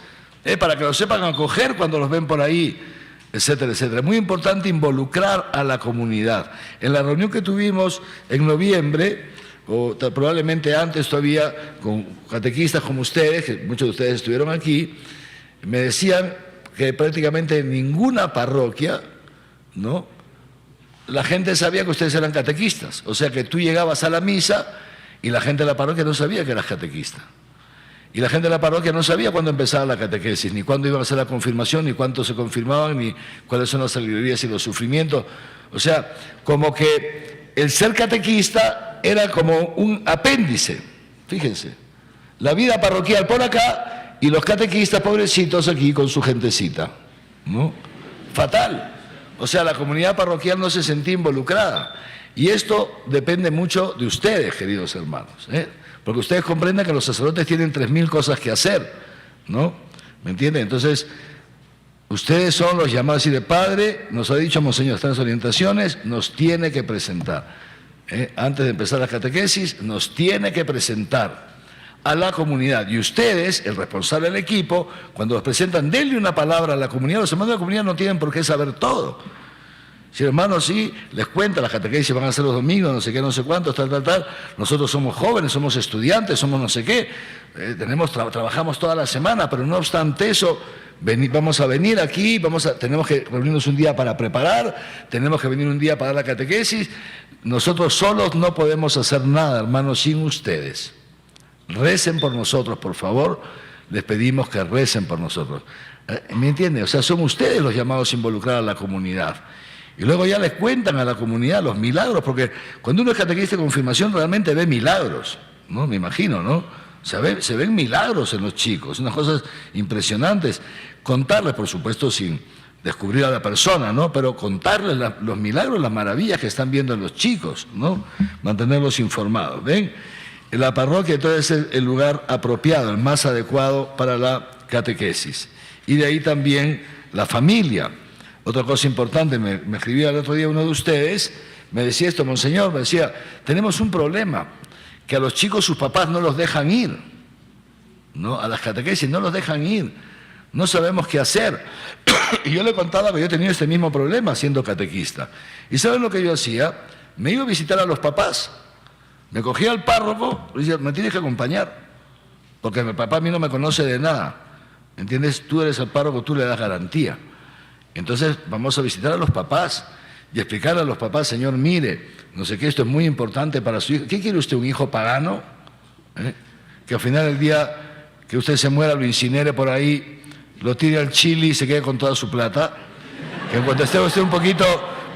S1: para que los sepan acoger cuando los ven por ahí, etcétera, etcétera. Es muy importante involucrar a la comunidad. En la reunión que tuvimos en noviembre, o probablemente antes todavía, con catequistas como ustedes, que muchos de ustedes estuvieron aquí, me decían que prácticamente en ninguna parroquia, ¿no?, la gente sabía que ustedes eran catequistas. O sea que tú llegabas a la misa y la gente de la parroquia no sabía que eras catequista. Y la gente de la parroquia no sabía cuándo empezaba la catequesis, ni cuándo iban a hacer la confirmación, ni cuánto se confirmaban, ni cuáles son las alegrías y los sufrimientos. O sea, como que el ser catequista era como un apéndice. Fíjense, la vida parroquial por acá y los catequistas pobrecitos aquí con su gentecita, ¿no? Fatal. O sea, la comunidad parroquial no se sentía involucrada. Y esto depende mucho de ustedes, queridos hermanos, porque ustedes comprenden que los sacerdotes tienen 3000 cosas que hacer, ¿no? ¿Me entienden? Entonces, ustedes son los llamados y de padre, nos ha dicho Monseñor, están las orientaciones, nos tiene que presentar. Antes de empezar la catequesis, nos tiene que presentar a la comunidad. Y ustedes, el responsable del equipo, cuando los presentan, denle una palabra a la comunidad. Los hermanos de la comunidad no tienen por qué saber todo. Si hermanos sí, les cuenta, las catequesis van a ser los domingos, no sé qué, no sé cuántos, tal. Nosotros somos jóvenes, somos estudiantes, somos no sé qué. Trabajamos toda la semana, pero no obstante eso, vamos a venir aquí, tenemos que reunirnos un día para preparar, tenemos que venir un día para dar la catequesis. Nosotros solos no podemos hacer nada, hermanos, sin ustedes. Recen por nosotros, por favor, les pedimos que recen por nosotros. ¿Me entienden? O sea, son ustedes los llamados a involucrar a la comunidad. Y luego ya les cuentan a la comunidad los milagros, porque cuando uno es catequista de confirmación realmente ve milagros, ¿no? Me imagino, ¿no? Se ven milagros en los chicos, unas cosas impresionantes. Contarles, por supuesto, sin descubrir a la persona, ¿no? Pero contarles los milagros, las maravillas que están viendo en los chicos, ¿no? Mantenerlos informados, ¿ven? La parroquia entonces es el lugar apropiado, el más adecuado para la catequesis. Y de ahí también la familia. Otra cosa importante, me escribía el otro día uno de ustedes, me decía esto, Monseñor, me decía, tenemos un problema, que a los chicos sus papás no los dejan ir, ¿no? A las catequesis no los dejan ir, no sabemos qué hacer. Y yo le contaba que yo tenía este mismo problema siendo catequista. ¿Y saben lo que yo hacía? Me iba a visitar a los papás. Me cogía al párroco y decía, me tienes que acompañar, porque mi papá a mí no me conoce de nada. ¿Entiendes? Tú eres el párroco, tú le das garantía. Entonces vamos a visitar a los papás y explicarle a los papás, señor, mire, no sé qué, esto es muy importante para su hijo. ¿Qué quiere usted, un hijo pagano? que al final del día que usted se muera, lo incinere por ahí, lo tire al Chile y se quede con toda su plata. Que cuando esté usted un poquito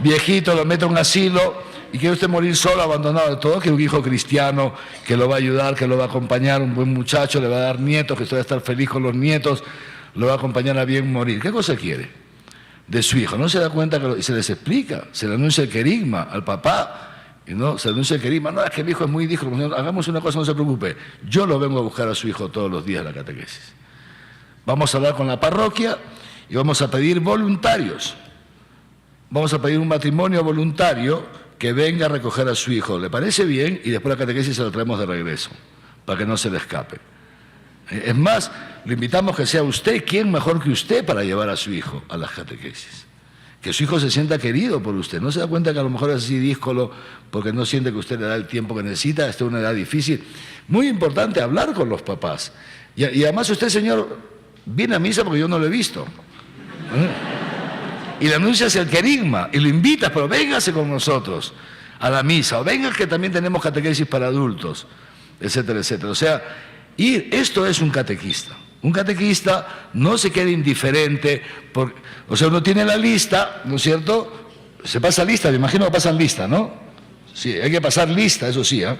S1: viejito, lo meta a un asilo y quiere usted morir solo, abandonado de todo, que un hijo cristiano que lo va a ayudar, que lo va a acompañar, un buen muchacho, le va a dar nietos, que usted va a estar feliz con los nietos, lo va a acompañar a bien morir. ¿Qué cosa quiere de su hijo? No se da cuenta que se les explica, se le anuncia el querigma al papá, y no, se le anuncia el querigma. No, es que mi hijo es muy hijo, hagamos una cosa, no se preocupe. Yo lo vengo a buscar a su hijo todos los días a la catequesis. Vamos a hablar con la parroquia y vamos a pedir voluntarios. Vamos a pedir un matrimonio voluntario que venga a recoger a su hijo. ¿Le parece bien? Y después la catequesis se lo traemos de regreso, para que no se le escape. Es más, le invitamos que sea usted, ¿quién mejor que usted para llevar a su hijo a las catequesis? Que su hijo se sienta querido por usted. ¿No se da cuenta que a lo mejor es así díscolo porque no siente que usted le da el tiempo que necesita? Esta es una edad difícil. Muy importante hablar con los papás. Y además usted, señor, viene a misa porque yo no lo he visto. Y le anuncias el querigma y lo invitas, pero véngase con nosotros a la misa, o venga que también tenemos catequesis para adultos, etcétera, etcétera. O sea, esto es un catequista. Un catequista no se queda indiferente, o sea, uno tiene la lista, ¿no es cierto? Se pasa lista, me imagino que pasan lista, ¿no? Sí, hay que pasar lista, eso sí, ¿eh?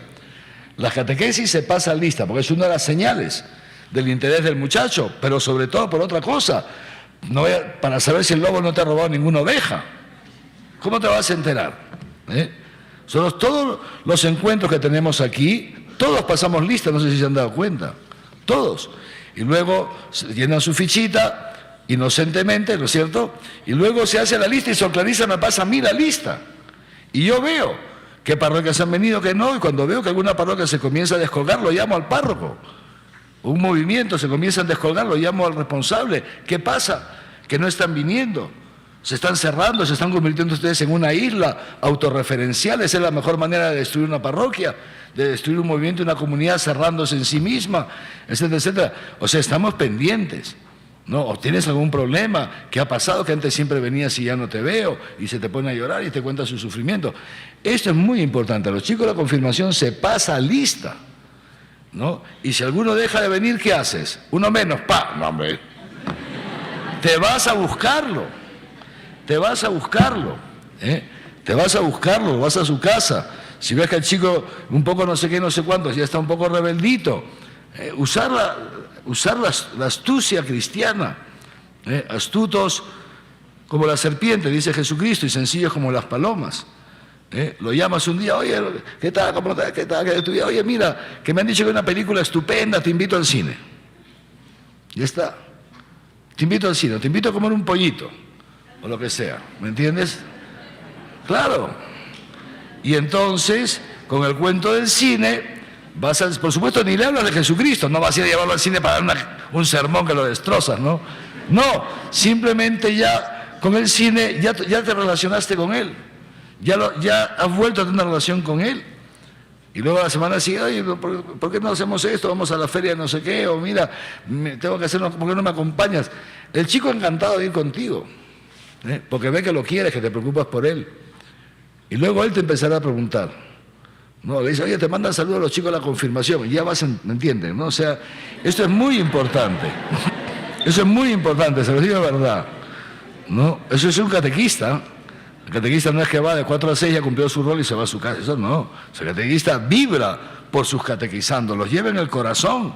S1: La catequesis se pasa lista, porque es una de las señales del interés del muchacho, pero sobre todo por otra cosa. Para saber si el lobo no te ha robado ninguna oveja. ¿Cómo te vas a enterar? Todos los encuentros que tenemos aquí, todos pasamos lista, no sé si se han dado cuenta. Todos. Y luego llenan su fichita, inocentemente, ¿no es cierto? Y luego se hace la lista y Sor Clarisa me pasa a mí la lista. Y yo veo qué parroquias han venido, qué no, y cuando veo que alguna parroquia se comienza a descolgar, lo llamo al párroco. Un movimiento se comienza a descolgar, lo llamo al responsable. ¿Qué pasa? Que no están viniendo. Se están cerrando, se están convirtiendo ustedes en una isla autorreferencial. Esa es la mejor manera de destruir una parroquia, de destruir un movimiento, una comunidad cerrándose en sí misma, etcétera, etcétera. O sea, estamos pendientes, ¿no? O tienes algún problema, ¿qué ha pasado? Que antes siempre venías y ya no te veo, y se te pone a llorar y te cuenta su sufrimiento. Esto es muy importante. A los chicos de la confirmación se pasa lista, ¿no? Y si alguno deja de venir, ¿qué haces? Uno menos, no, hombre. Te vas a buscarlo. Te vas a buscarlo, te vas a buscarlo, vas a su casa. Si ves que el chico un poco no sé qué, no sé cuánto, ya está un poco rebeldito, usar la astucia cristiana, astutos como la serpiente, dice Jesucristo, y sencillos como las palomas. Lo llamas un día, oye, ¿qué tal? ¿Cómo te, qué tal? Oye, mira, que me han dicho que hay una película estupenda, te invito al cine. Ya está. Te invito al cine, te invito a comer un pollito. O lo que sea, ¿me entiendes? Claro. Y entonces, con el cuento del cine, por supuesto, ni le hablas de Jesucristo, no vas a ir a llevarlo al cine para dar un sermón que lo destrozas, ¿no? No, simplemente ya con el cine ya te relacionaste con él, ya has vuelto a tener una relación con él. Y luego la semana sigue, oye, ¿por qué no hacemos esto? Vamos a la feria de no sé qué, o mira, tengo que hacerlo, ¿por qué no me acompañas? El chico encantado de ir contigo. Porque ve que lo quieres, que te preocupas por él. Y luego él te empezará a preguntar. No, le dice, oye, te mandan saludos a los chicos de la confirmación. Y ya ¿me entienden? ¿No? O sea, esto es muy importante. Eso es muy importante, se lo digo de verdad. ¿No? Eso es un catequista. El catequista no es que va de 4 a 6, ya cumplió su rol y se va a su casa. Eso no. El catequista vibra por sus catequizandos, los lleva en el corazón.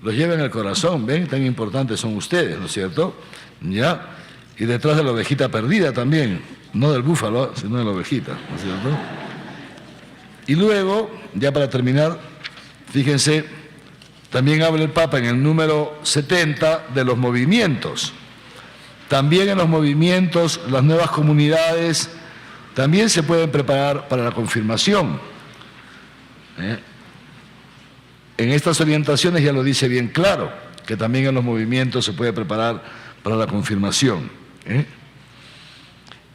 S1: Los lleva en el corazón. ¿Ven? Tan importantes son ustedes, ¿no es cierto? ¿Ya? Y detrás de la ovejita perdida también, no del búfalo, sino de la ovejita, ¿no es cierto? Y luego, ya para terminar, fíjense, también habla el Papa en el número 70 de los movimientos. También en los movimientos, las nuevas comunidades también se pueden preparar para la confirmación. En estas orientaciones ya lo dice bien claro, que también en los movimientos se puede preparar para la confirmación.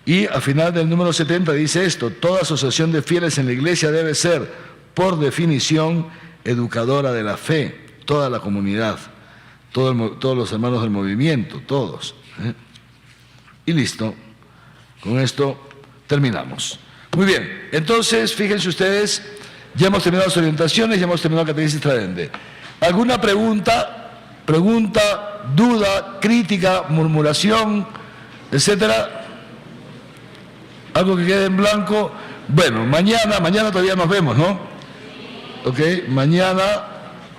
S1: Y al final del número 70 dice esto: toda asociación de fieles en la iglesia debe ser, por definición, educadora de la fe, toda la comunidad, todos los hermanos del movimiento, todos. Y listo, con esto terminamos. Muy bien, entonces fíjense ustedes, ya hemos terminado las orientaciones, ya hemos terminado la catequesis tradende. ¿Alguna pregunta, duda, crítica, murmuración, etcétera? ¿Algo que quede en blanco? Bueno, mañana todavía nos vemos, ¿no? Ok, mañana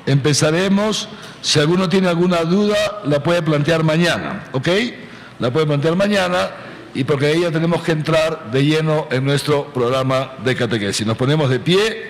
S1: empezaremos. Si alguno tiene alguna duda, la puede plantear mañana, ¿ok? La puede plantear mañana, y porque ahí ya tenemos que entrar de lleno en nuestro programa de catequesis. Nos ponemos de pie.